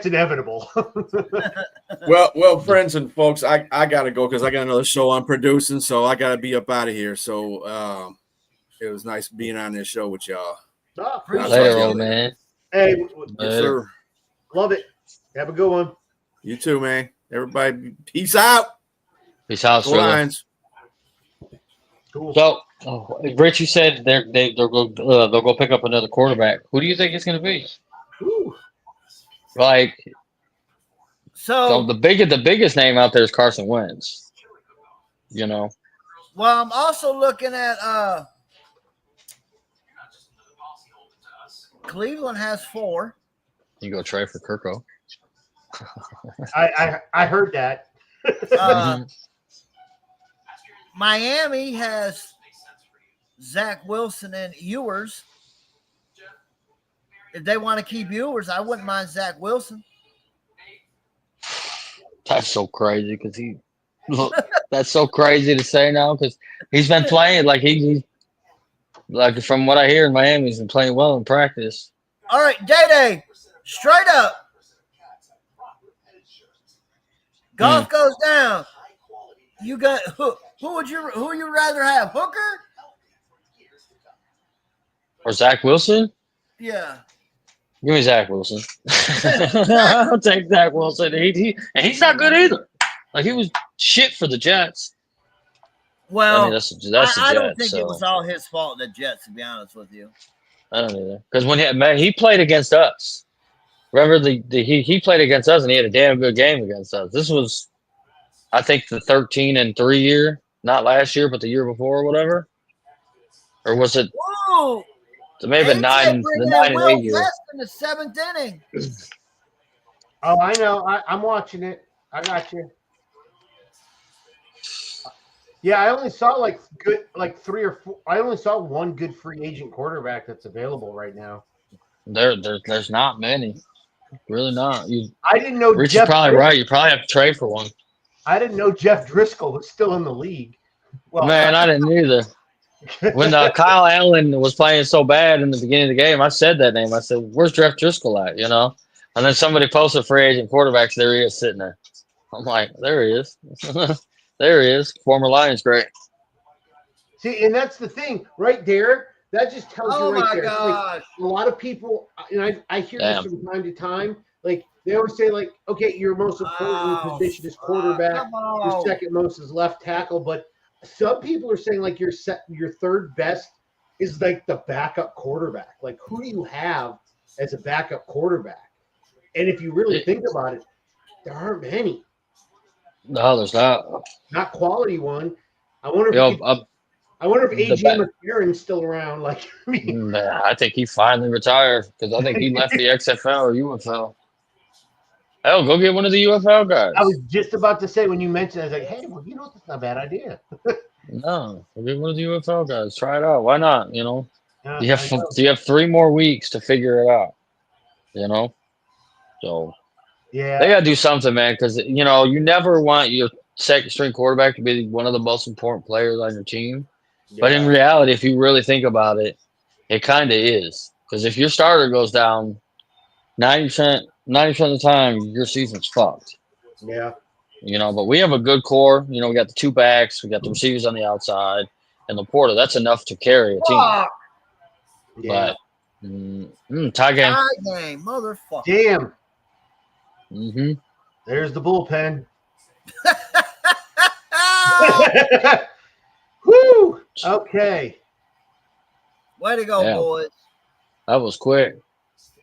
inevitable. Well, friends and folks, I gotta go because I got another show I'm producing, so I gotta be up out of here. So it was nice being on this show with y'all. Later, old man. Hey, Yes, sir. Love it. Have a good one. You too, man. Everybody, peace out. Peace out, Lines. Cool. So, Rich, you said they'll go pick up another quarterback. Who do you think it's going to be? Ooh. Like, So the biggest name out there is Carson Wentz. You know. Well, I'm also looking at Cleveland has 4. You go trade for Kirko. I heard that. Miami has Zach Wilson and Ewers. If they want to keep Ewers, I wouldn't mind Zach Wilson. That's so crazy because that's so crazy to say now because he's been playing like like from what I hear in Miami, he's been playing well in practice. All right, DaeDae, straight up. Golf goes down. You got who would you rather have, Hooker or Zach Wilson? Yeah. Give me Zach Wilson. I'll take Zach Wilson. And he's not good either. Like he was shit for the Jets. Well, I mean, that's the Jets. I don't think it was all his fault, the Jets, to be honest with you. I don't either. Because when he played against us, remember he played against us and he had a damn good game against us. This was, I think, the 13-3 year, not last year, but the year before or whatever. Or was it? Whoa! It may have been the 9-8 year. West in the 7th inning. Oh, I know. I'm watching it. I got you. Yeah, I only saw like 3 or 4. I only saw one good free agent quarterback that's available right now. There's not many. Really not. I didn't know. Rich is probably right. You probably have to trade for one. I didn't know Jeff Driscoll was still in the league. Well, man, I didn't either. When Kyle Allen was playing so bad in the beginning of the game, I said that name. I said, "Where's Jeff Driscoll at?" You know. And then somebody posted free agent quarterbacks. There he is sitting there. I'm like, there he is. There he is. Former Lions great. See, and that's the thing, right, Derek? That just tells you right there. Gosh. Like, a lot of people, and I hear this from time to time. Like they always say, like, okay, your most important position is quarterback. Your second most is left tackle. But some people are saying like your third best is like the backup quarterback. Like who do you have as a backup quarterback? And if you really think about it, there aren't many. No, there's not. Not quality one. I wonder if AJ McCarron's still around. Like, I mean, I think he finally retired because I think he left the XFL or UFL. Hell, go get one of the UFL guys. I was just about to say when you mentioned it, I was like, hey, well, you know, that's not a bad idea. No, go get one of the UFL guys. Try it out. Why not? You know, you have 3 more weeks to figure it out. You know, so. Yeah, they got to do something, man, because, you know, you never want your second-string quarterback to be one of the most important players on your team. Yeah. But in reality, if you really think about it, it kind of is. Because if your starter goes down 90% of the time, your season's fucked. Yeah. You know, but we have a good core. You know, we got the 2 backs. We got the receivers on the outside. And Laporta, that's enough to carry a team. Yeah. But, tie game. Tie game, motherfucker. Damn. Mm-hmm. There's the bullpen. Woo! Okay. Way to go, boys. That was quick.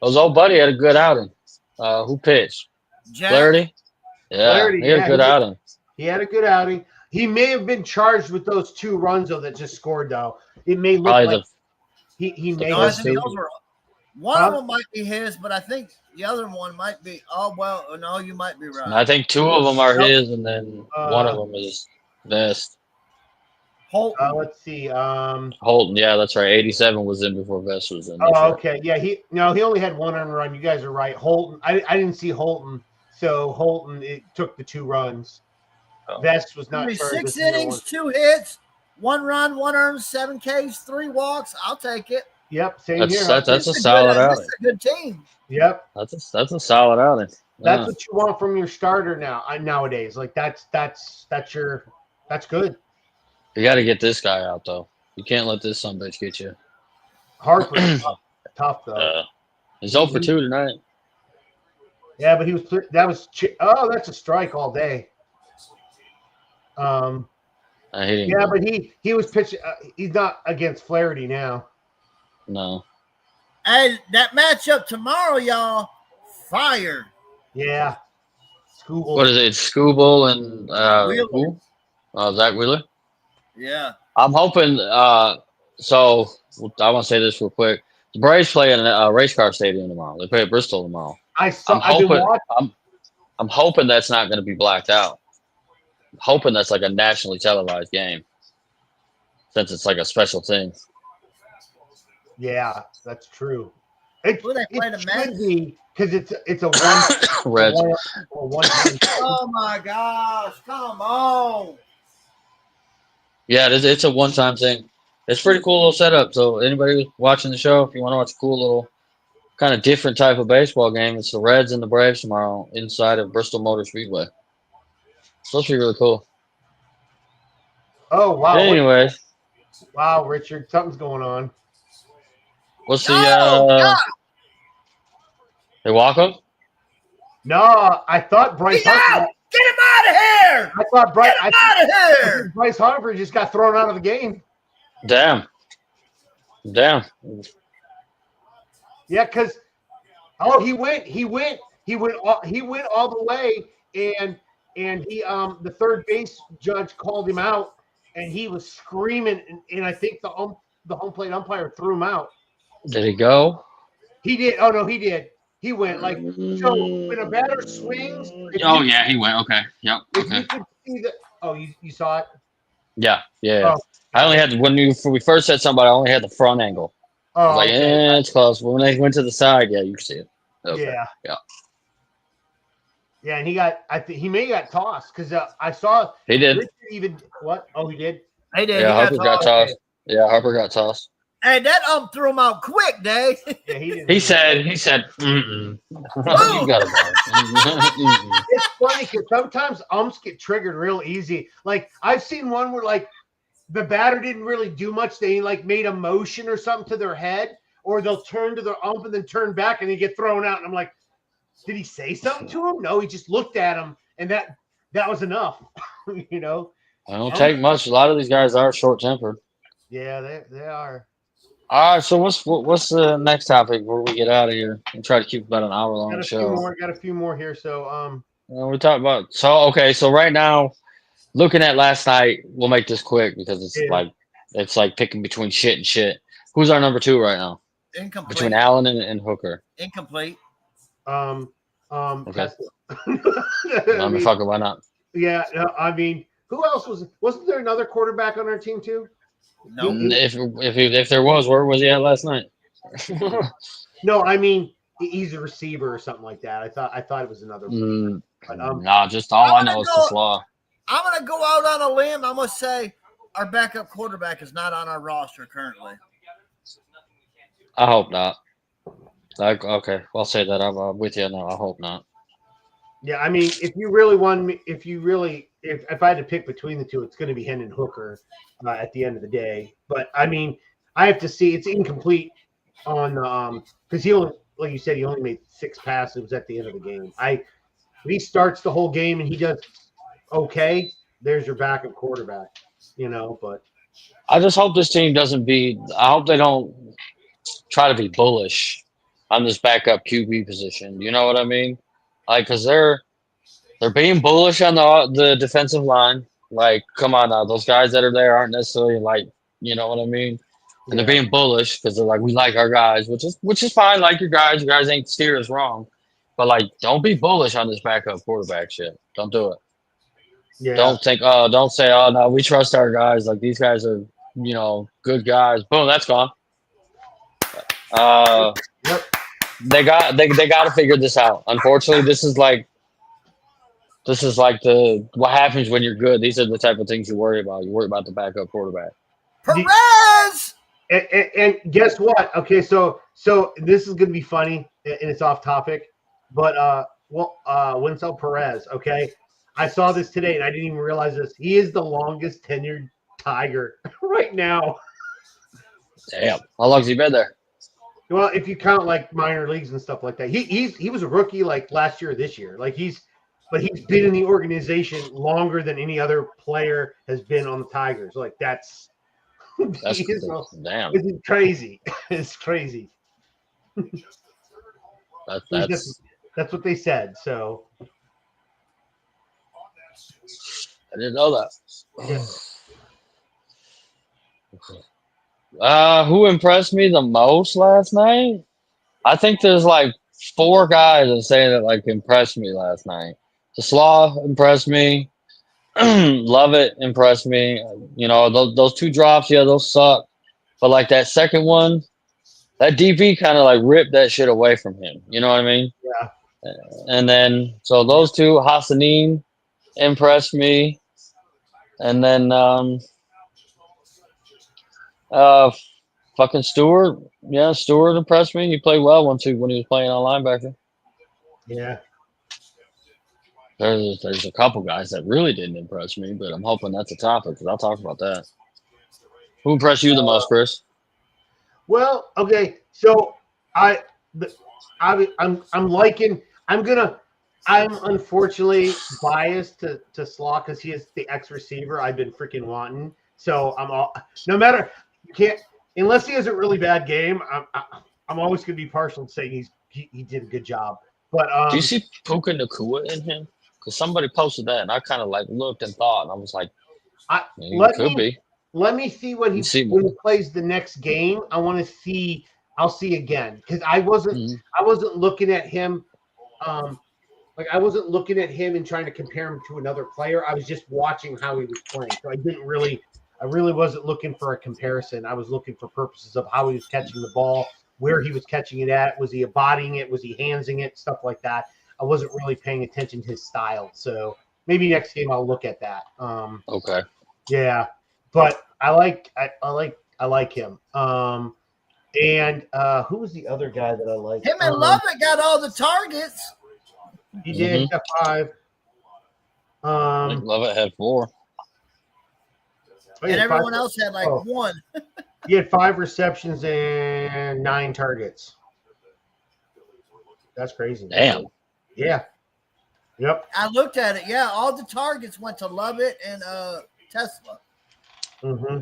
Those old buddy had a good outing. Who pitched? Flaherty? Yeah, Flaherty, he had a good outing. He had a good outing. He may have been charged with those 2 runs, though, that just scored, though. It may look like He made No, I us think do. those were one of them might be his, but I think the other one might be. Oh well, no, you might be right. I think 2 of them are his, and then one of them is Vest. Holton. Let's see. Holton, yeah, that's right. 87 was in before Vest was in. Oh, okay. Yeah, he only had one earned run. You guys are right. Holton. I didn't see Holton, so Holton it took the 2 runs. Vest was not. 6 innings, 2 hits, 1 run, 1 earned, 7 Ks, 3 walks. I'll take it. Yep, same That's here. that's a solid outing. That's a good team. Yep, that's a solid outing. that's what you want from your starter nowadays. Like that's good. You got to get this guy out though. You can't let this son bitch get you. Harper, tough though. He's 0 for 2 tonight. Yeah, but he was. That's a strike all day. Yeah, but he was pitching. He's not against Flaherty now. No. And that matchup tomorrow, y'all, fire. Yeah. Scooble. What is it? Scooble and Wheeler. who? Zach Wheeler. Yeah. I'm hoping. So I want to say this real quick. The Braves play in a race car stadium tomorrow. They play at Bristol tomorrow. I'm hoping that's not going to be blacked out. I'm hoping that's like a nationally televised game, since it's like a special thing. Yeah, that's true. Will they play the Mets? Because it's a one. Reds. One Oh my gosh! Come on. Yeah, it's a one-time thing. It's pretty cool little setup. So anybody watching the show, if you want to watch a cool little kind of different type of baseball game, it's the Reds and the Braves tomorrow inside of Bristol Motor Speedway. It's supposed to be really cool. Oh wow! Anyway, wow, Richard, something's going on. what's the they walk him? No, I thought Bryce. Get him out of here! I thought Bryce. Get him out of here! Bryce Harper just got thrown out of the game. Damn. Yeah, because he went all the way, and he the third base judge called him out, and he was screaming, and I think the home plate umpire threw him out. Did he go? He did. Oh no, he did. He went like so when a batter swings. Oh yeah, he went. Okay. Yep. Okay. You could see you saw it. Yeah. Oh. I only had when we first said somebody. I only had the front angle. I was like, okay. it's close. But when they went to the side, yeah, you can see it. Okay. Yeah, and he may have got tossed because I saw he did. Richard even what? Oh, he did. He did. Yeah, He Harper got tossed. Yeah, Harper got tossed. Hey, that threw him out quick, Dave. Yeah, He said, mm-mm. You got it. It's funny because sometimes umps get triggered real easy. Like I've seen one where like the batter didn't really do much. They like made a motion or something to their head, or they'll turn to their ump and then turn back and they get thrown out. And I'm like, did he say something to him? No, he just looked at him, and that was enough. You know. I don't take much. A lot of these guys are short-tempered. Yeah, they are. All right, so what's the next topic before we get out of here and try to keep about an hour long show? Got a few more here. So we talked about so right now, looking at last night, we'll make this quick because it's like picking between shit and shit. Who's our number 2 right now? Incomplete. Between Allen and Hooker. Incomplete. Okay. I mean, fuck it, why not? Yeah, no, I mean, who else wasn't there another quarterback on our team too? No. If there was, where was he at last night? No, I mean he's a receiver or something like that. I thought it was another. But, just all I know is the flaw. I'm gonna go out on a limb. I'm gonna say our backup quarterback is not on our roster currently. I hope not. Okay, I'll say that. I'm with you now. I hope not. Yeah, I mean, if you really want me, if I had to pick between the two, it's going to be Hendon Hooker at the end of the day. But I mean, I have to see. It's incomplete on because he only, like you said, he only made 6 passes at the end of the game. If he starts the whole game and he does okay, there's your backup quarterback. You know, but I just hope this team doesn't be. I hope they don't try to be bullish on this backup QB position. You know what I mean? Like, because they're being bullish on the defensive line. Like, come on now, those guys that are there aren't necessarily like, you know what I mean? And they're being bullish because they're like, we like our guys, which is fine. Like your guys. You guys ain't steer us wrong. But, like, don't be bullish on this backup quarterback shit. Don't do it. Yeah. Don't say, oh, no, we trust our guys. Like, these guys are, good guys. Boom, that's gone. Yep. They got to figure this out. Unfortunately, this is like what happens when you're good. These are the type of things you worry about. You worry about the backup quarterback. Perez! And guess what? Okay, so this is going to be funny, and it's off topic. But Winsell Perez, okay? I saw this today, and I didn't even realize this. He is the longest tenured Tiger right now. Damn. How long has he been there? Well, if you count, like, minor leagues and stuff like that. He was a rookie, like, last year or this year. Like, he's been in the organization longer than any other player has been on the Tigers. Like, that's damn. It's crazy. It's crazy. That's what they said. So I didn't know that. Yeah. Who impressed me the most last night? I think there's like 4 guys that say that like impressed me last night. The Slaw impressed me. Love it impressed me. Those 2 drops, yeah, those suck. But like that second one, that DB kind of like ripped that shit away from him. You know what I mean? Yeah. And then so those 2, Hassanin impressed me. And then fucking Stewart. Yeah, Stewart impressed me. He played well when he was playing on linebacker. Yeah. There's a couple guys that really didn't impress me, but I'm hoping that's a topic because I'll talk about that. Who impressed you the most, Chris? Well, okay, so I'm unfortunately biased to Slaw because he is the ex receiver I've been freaking wanting. So unless he has a really bad game, I'm always gonna be partial to saying he did a good job. But do you see Puka Nacua in him? Because somebody posted that, and I kind of like looked and thought, and I was like, could be. Let me see when he plays the next game. I'll see again because I wasn't looking at him. I wasn't looking at him and trying to compare him to another player. I was just watching how he was playing. So I really wasn't looking for a comparison. I was looking for purposes of how he was catching the ball, where he was catching it at. Was he bodying it? Was he handsing it? Stuff like that. I wasn't really paying attention to his style. So maybe next game I'll look at that. Okay. Yeah. But I like him. And who was the other guy that I liked? Him and Lovett got all the targets. He did. He got 5. I think Lovett had 4. And everyone else had like 1. He had 5 receptions and 9 targets. That's crazy. Damn. Yeah. Yep. I looked at it. Yeah, all the targets went to Lovett and Tesla. Mm-hmm.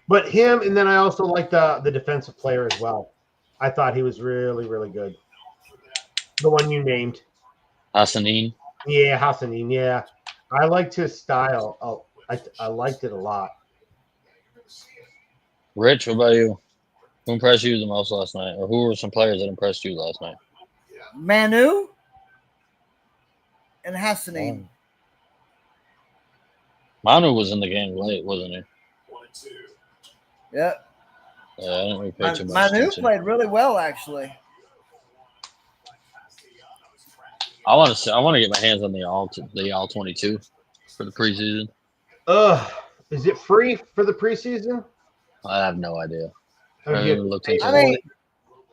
But him, and then I also like the defensive player as well. I thought he was really, really good. The one you named. Hassanin. Yeah, Hassanin, yeah. I liked his style. Oh, I liked it a lot. Rich, what about you? Who impressed you the most last night? Or who were some players that impressed you last night? Manu and Hassanin. Manu was in the game late, wasn't he? Yeah. Yeah, I didn't really pay too much Manu attention. played really well, actually. I want to get my hands on the all 22 for the preseason. Is it free for the preseason? I have no idea.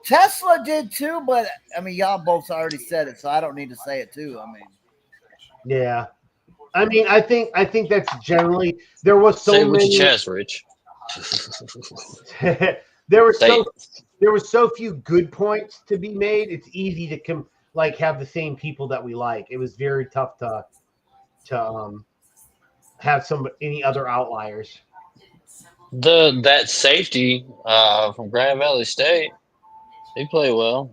Tesla did too, but y'all both already said it, so I don't need to say it too. Yeah. I think that's generally there was so say it with many. Your chest, Rich. there were so few good points to be made. It's easy to have the same people that we like. It was very tough to have any other outliers. That safety from Grand Valley State, he played well.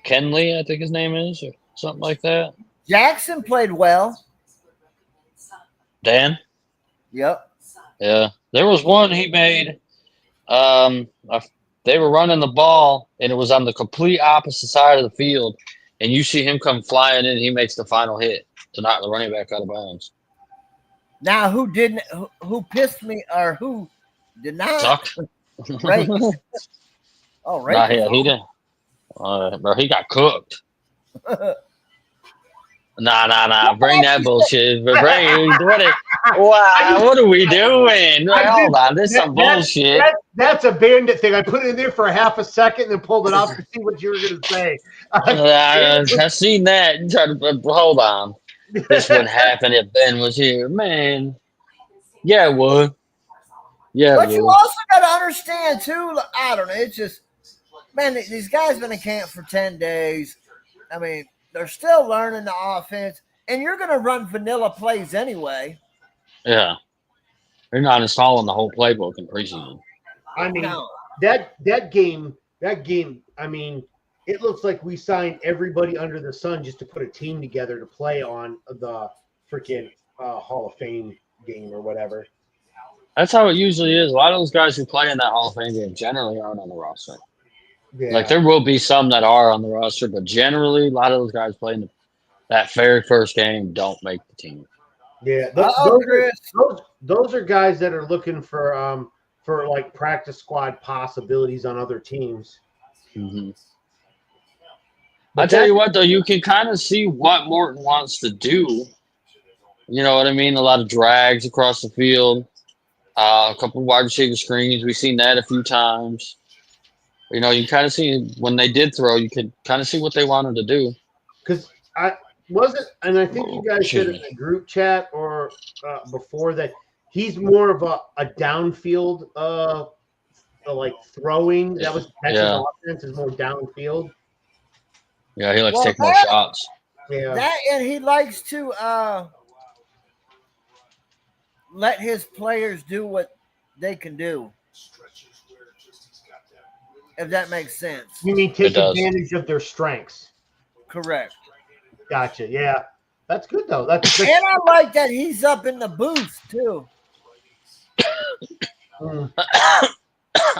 Kenley, I think his name is, or something like that. Jackson played well. Dan? Yep. Yeah. There was one he made. They were running the ball, and it was on the complete opposite side of the field, and you see him come flying in. He makes the final hit to knock the running back out of bounds. Now, who didn't? Who pissed me, or who did not? Suck. Right. Oh, right. Nah, yeah, he didn't. Bro, he got cooked. Nah. Bring that bullshit. What are we doing? Hold on. This is some bullshit. That's a Bandit thing. I put it in there for a half a second and then pulled it off to see what you were going to say. I've seen that. Hold on. This wouldn't happen if Ben was here. Man. Yeah, it would. Yeah, but you also got to understand, too, I don't know. It's just, man, these guys been in camp for 10 days. I mean, they're still learning the offense, and you're going to run vanilla plays anyway. Yeah. They're not installing the whole playbook in preseason. I mean, that game, I mean, it looks like we signed everybody under the sun just to put a team together to play on the freaking Hall of Fame game or whatever. That's how it usually is. A lot of those guys who play in that Hall of Fame game generally aren't on the roster. Yeah. Like, there will be some that are on the roster, but generally, a lot of those guys playing that very first game don't make the team. Yeah, those are guys that are looking for like practice squad possibilities on other teams. Mm-hmm. I tell you what, though, you can kind of see what Morton wants to do. You know what I mean? A lot of drags across the field, a couple of wide receiver screens. We've seen that a few times. You know, you kind of see when they did throw, you could kind of see what they wanted to do. Because I think you guys said in the group chat or before that he's more of a downfield, like throwing. That was his offense is more downfield. Yeah, he likes to take more shots. Yeah, that and he likes to let his players do what they can do. If that makes sense. You mean take advantage of their strengths? Correct. Gotcha. Yeah, that's good though. That's and I like that he's up in the booth too.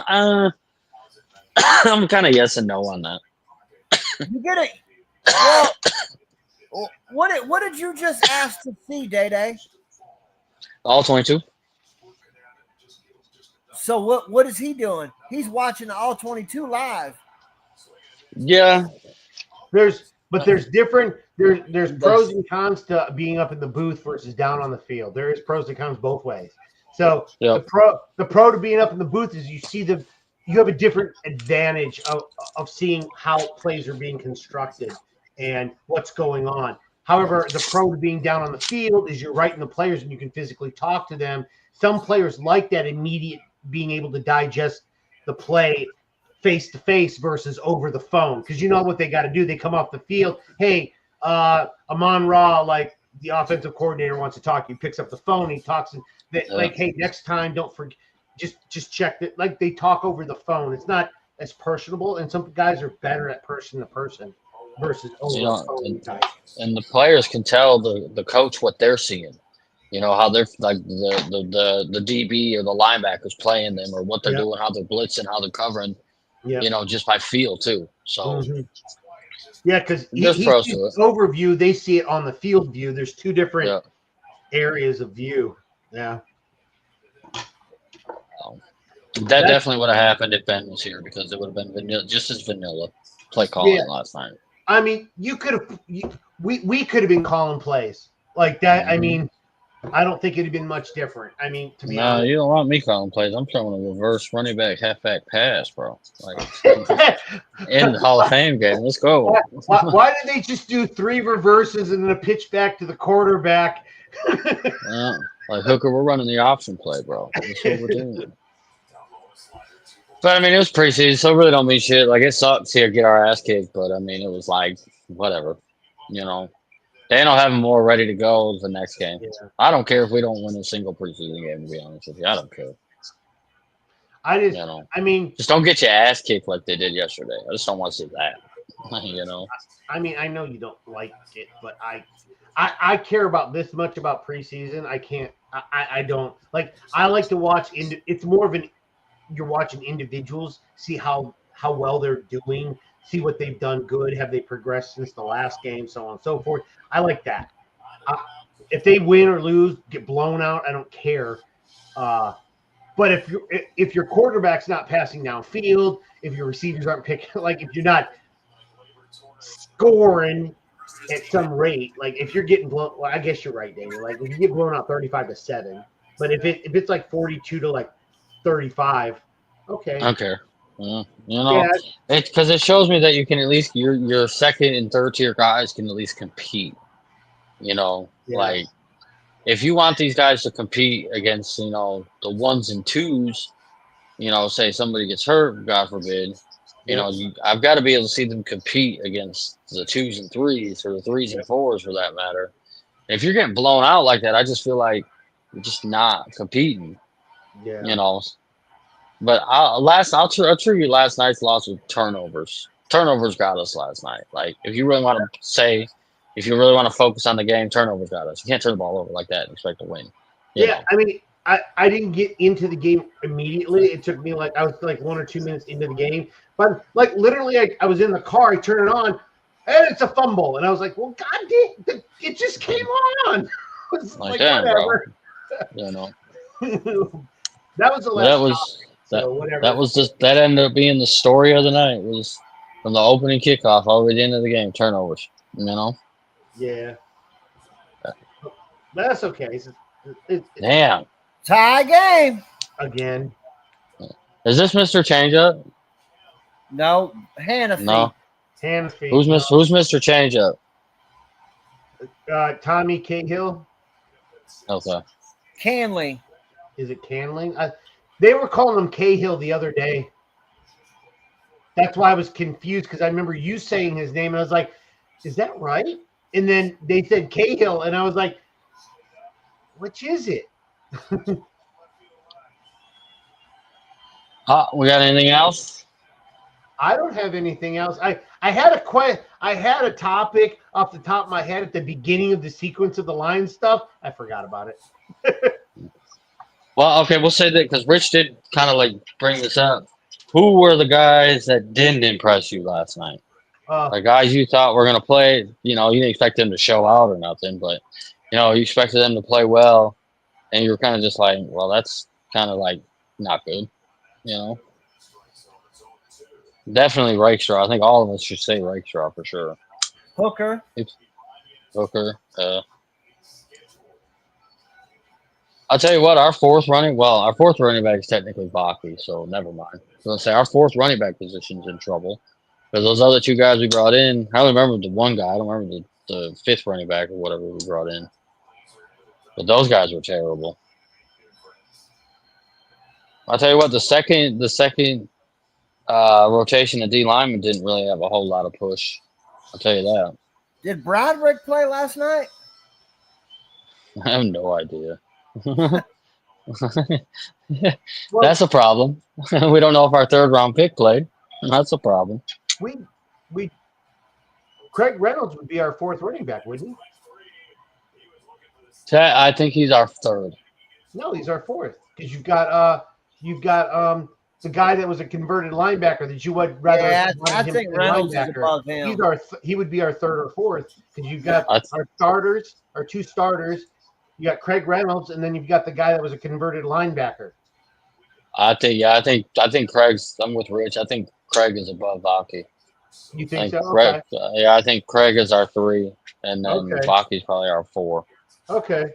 I'm kind of yes and no on that. You get it. Well, what did you just ask to see, DaeDae? All 22. So what is he doing? He's watching the all 22 live. Yeah. There's different there's pros and cons to being up in the booth versus down on the field. There is pros and cons both ways. So the pro to being up in the booth is you have a different advantage of seeing how plays are being constructed and what's going on. However, the pro to being down on the field is you're right in the players and you can physically talk to them. Some players like that immediate being able to digest the play face to face versus over the phone, because you know what they got to do. They come off the field. Hey, Amon Ra, like the offensive coordinator wants to talk. He picks up the phone. He talks like, hey, next time, don't forget. Just check that. Like they talk over the phone. It's not as personable, and some guys are better at person to person versus over the phone. And the players can tell the coach what they're seeing. You know, how they're like the DB or the linebackers playing them or what they're doing, how they're blitzing, how they're covering, you know, just by feel too. So, yeah, because he sees overview, they see it on the field view. There's two different areas of view. Yeah. That definitely would have happened if Ben was here because it would have been vanilla, just as vanilla play calling last night. I mean, you could have, we could have been calling plays like that. I mean, I don't think it'd have been much different. I mean, to be honest, you don't want me calling plays. I'm throwing a reverse running back halfback pass, bro. Like in the Hall of Fame game. Let's go. Why did they just do 3 reverses and then a pitch back to the quarterback? Like Hooker, we're running the option play, bro. That's what we're doing. But I mean, it was preseason, so it really don't mean shit. Like it sucks here, get our ass kicked, but I mean, it was like whatever, you know. They don't have them more ready to go the next game. Yeah. I don't care if we don't win a single preseason game, to be honest with you. I don't care. I mean, just don't get your ass kicked like they did yesterday. I just don't want to see that. You know. I mean, I know you don't like it, but I care about this much about preseason. I can't. I don't like. I like to watch. It's more of an you're watching individuals, see how well they're doing, see what they've done good, have they progressed since the last game, so on and so forth. I like that. If they win or lose, get blown out, I don't care. But if your quarterback's not passing downfield, if your receivers aren't picking, like if you're not scoring at some rate, like if you're getting blown, well, I guess you're right, Daniel. Like if you get blown out 35-7, but if it's like 42 to like 35, okay. Okay. It's because it shows me that you can at least your second and third tier guys can at least compete. Like if you want these guys to compete against the ones and twos, say somebody gets hurt, God forbid, I've got to be able to see them compete against the twos and threes or the threes and fours for that matter. If you're getting blown out like that, I just feel like you're just not competing. Yeah. But I'll attribute last night's loss with turnovers. Turnovers got us last night. Like if you really want to focus on the game, turnovers got us. You can't turn the ball over like that and expect to win. I mean, I didn't get into the game immediately. It took me I was like 1 or 2 minutes into the game. But like literally, I was in the car, I turned it on, and it's a fumble. And I was like, well, God damn, it just came on. Like whatever. Bro. That was the last that ended up being the story of the night. It was from the opening kickoff all the way to the end of the game, turnovers. Yeah. That's okay. Damn. Tie game. Again. Is this Mr. Changeup? No. Hannafy. No. Hannafy. Who's Mr. Changeup? Tommy Cahill. Okay. Canley. Is it Canling? They were calling him Cahill the other day. That's why I was confused because I remember you saying his name and I was like, is that right? And then they said Cahill and I was like, which is it? We got anything else? I don't have anything else. I had a topic off the top of my head at the beginning of the sequence of the line stuff. I forgot about it. Well, okay, we'll say that because Rich did kind of like bring this up. Who were the guys that didn't impress you last night? The guys you thought were going to play, you didn't expect them to show out or nothing, but, you expected them to play well, and you were kind of just like, well, that's kind of like not good, Definitely Rakestraw. I think all of us should say Rakestraw for sure. Hooker. Hooker. I'll tell you what, our fourth running back is technically Baki, so never mind. I was going to say our fourth running back position's in trouble. Because those other two guys we brought in, I only remember the one guy. I don't remember the fifth running back or whatever we brought in. But those guys were terrible. I'll tell you what, the second rotation of D lineman didn't really have a whole lot of push. I'll tell you that. Did Broderick play last night? I have no idea. That's a problem. We don't know if our third round pick played. That's a problem. Craig Reynolds would be our fourth running back, wouldn't he? I think he's our third. No, he's our fourth because you've got the guy that was a converted linebacker that you would rather. Yeah, I think Reynolds is above him. He would be our third or fourth because you've got our two starters. You got Craig Reynolds, and then you've got the guy that was a converted linebacker. I think Craig's. I'm with Rich. I think Craig is above Baki. You think so? Craig, okay. I think Craig is our 3, and then Baki's probably our 4. Okay.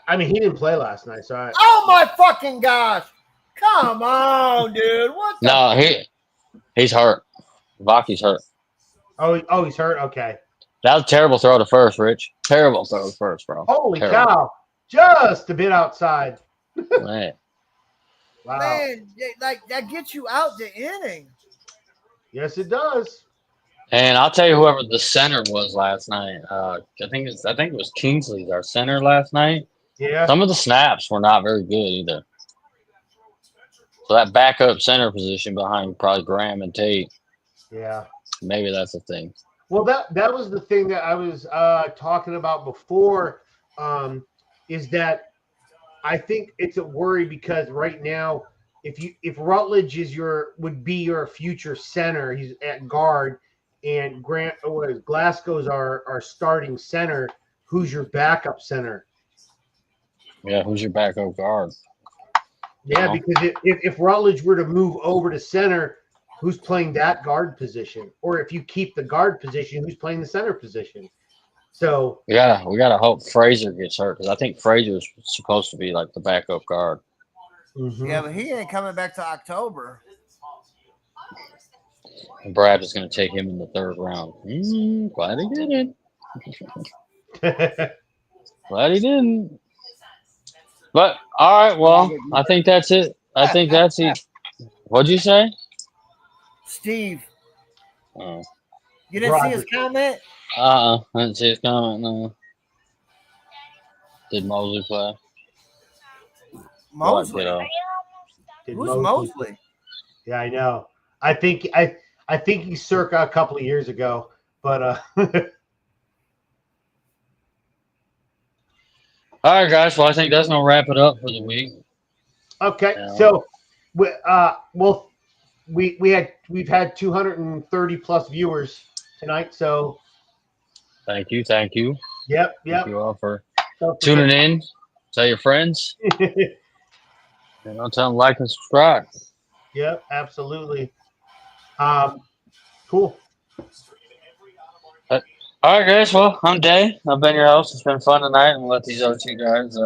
I mean, he didn't play last night, so. Oh my fucking gosh! Come on, dude. What? He's hurt. Baki's hurt. Oh, he's hurt. Okay. That was a terrible throw to first, Rich. Terrible throw to first, bro. Holy cow! Just a bit outside. Man. Wow. Man, that gets you out the inning. Yes, it does. And I'll tell you, whoever the center was last night, I think it was Kingsley's our center last night. Yeah. Some of the snaps were not very good either. So that backup center position behind probably Graham and Tate. Yeah. Maybe that's the thing. Well, that was the thing that I was talking about before, is that I think it's a worry because right now if Rutledge would be your future center, he's at guard, and Glasgow's our starting center. Who's your backup center? Yeah, who's your backup guard? Yeah, because if Rutledge were to move over to center, who's playing that guard position? Or if you keep the guard position, who's playing the center position? So we gotta hope Frazier gets hurt, because I think Frazier's supposed to be like the backup guard. Mm-hmm. Yeah, but he ain't coming back to October. And Brad is going to take him in the 3rd round. Glad he didn't. Glad he didn't. But, all right, well, I think that's it. I think that's it. What'd you say? Steve. Oh. You didn't see his comment? I didn't see his comment, no. Did Mosley play? Mosley? Who's Mosley? Yeah, I know. I think he's circa a couple of years ago, but all right, guys. Well, I think that's gonna wrap it up for the week. Okay, Yeah. so we've had 230 plus viewers tonight. So Thank you. Yep. Thank you all for tuning in. Tell your friends. Tell them like and subscribe. Yep, absolutely. Cool. All right, guys. Well, I'm Day. I've been your host. It's been fun tonight. I'm gonna let these other two guys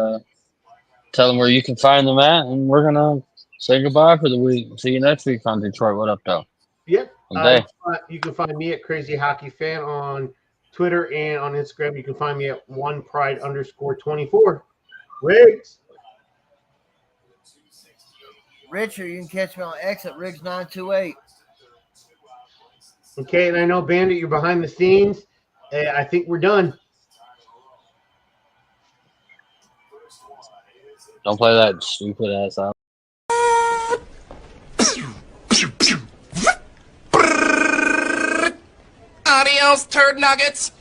tell them where you can find them at, and we're gonna say goodbye for the week. See you next week on Detroit. What up, though? Yep. I'm Day. You can find me at Crazy Hockey Fan on Twitter and on Instagram. You can find me at OnePride_24. Riggs. Richard, you can catch me on X at Riggs928. Okay, and I know, Bandit, you're behind the scenes. I think we're done. Don't play that stupid ass out. Adios, turd nuggets.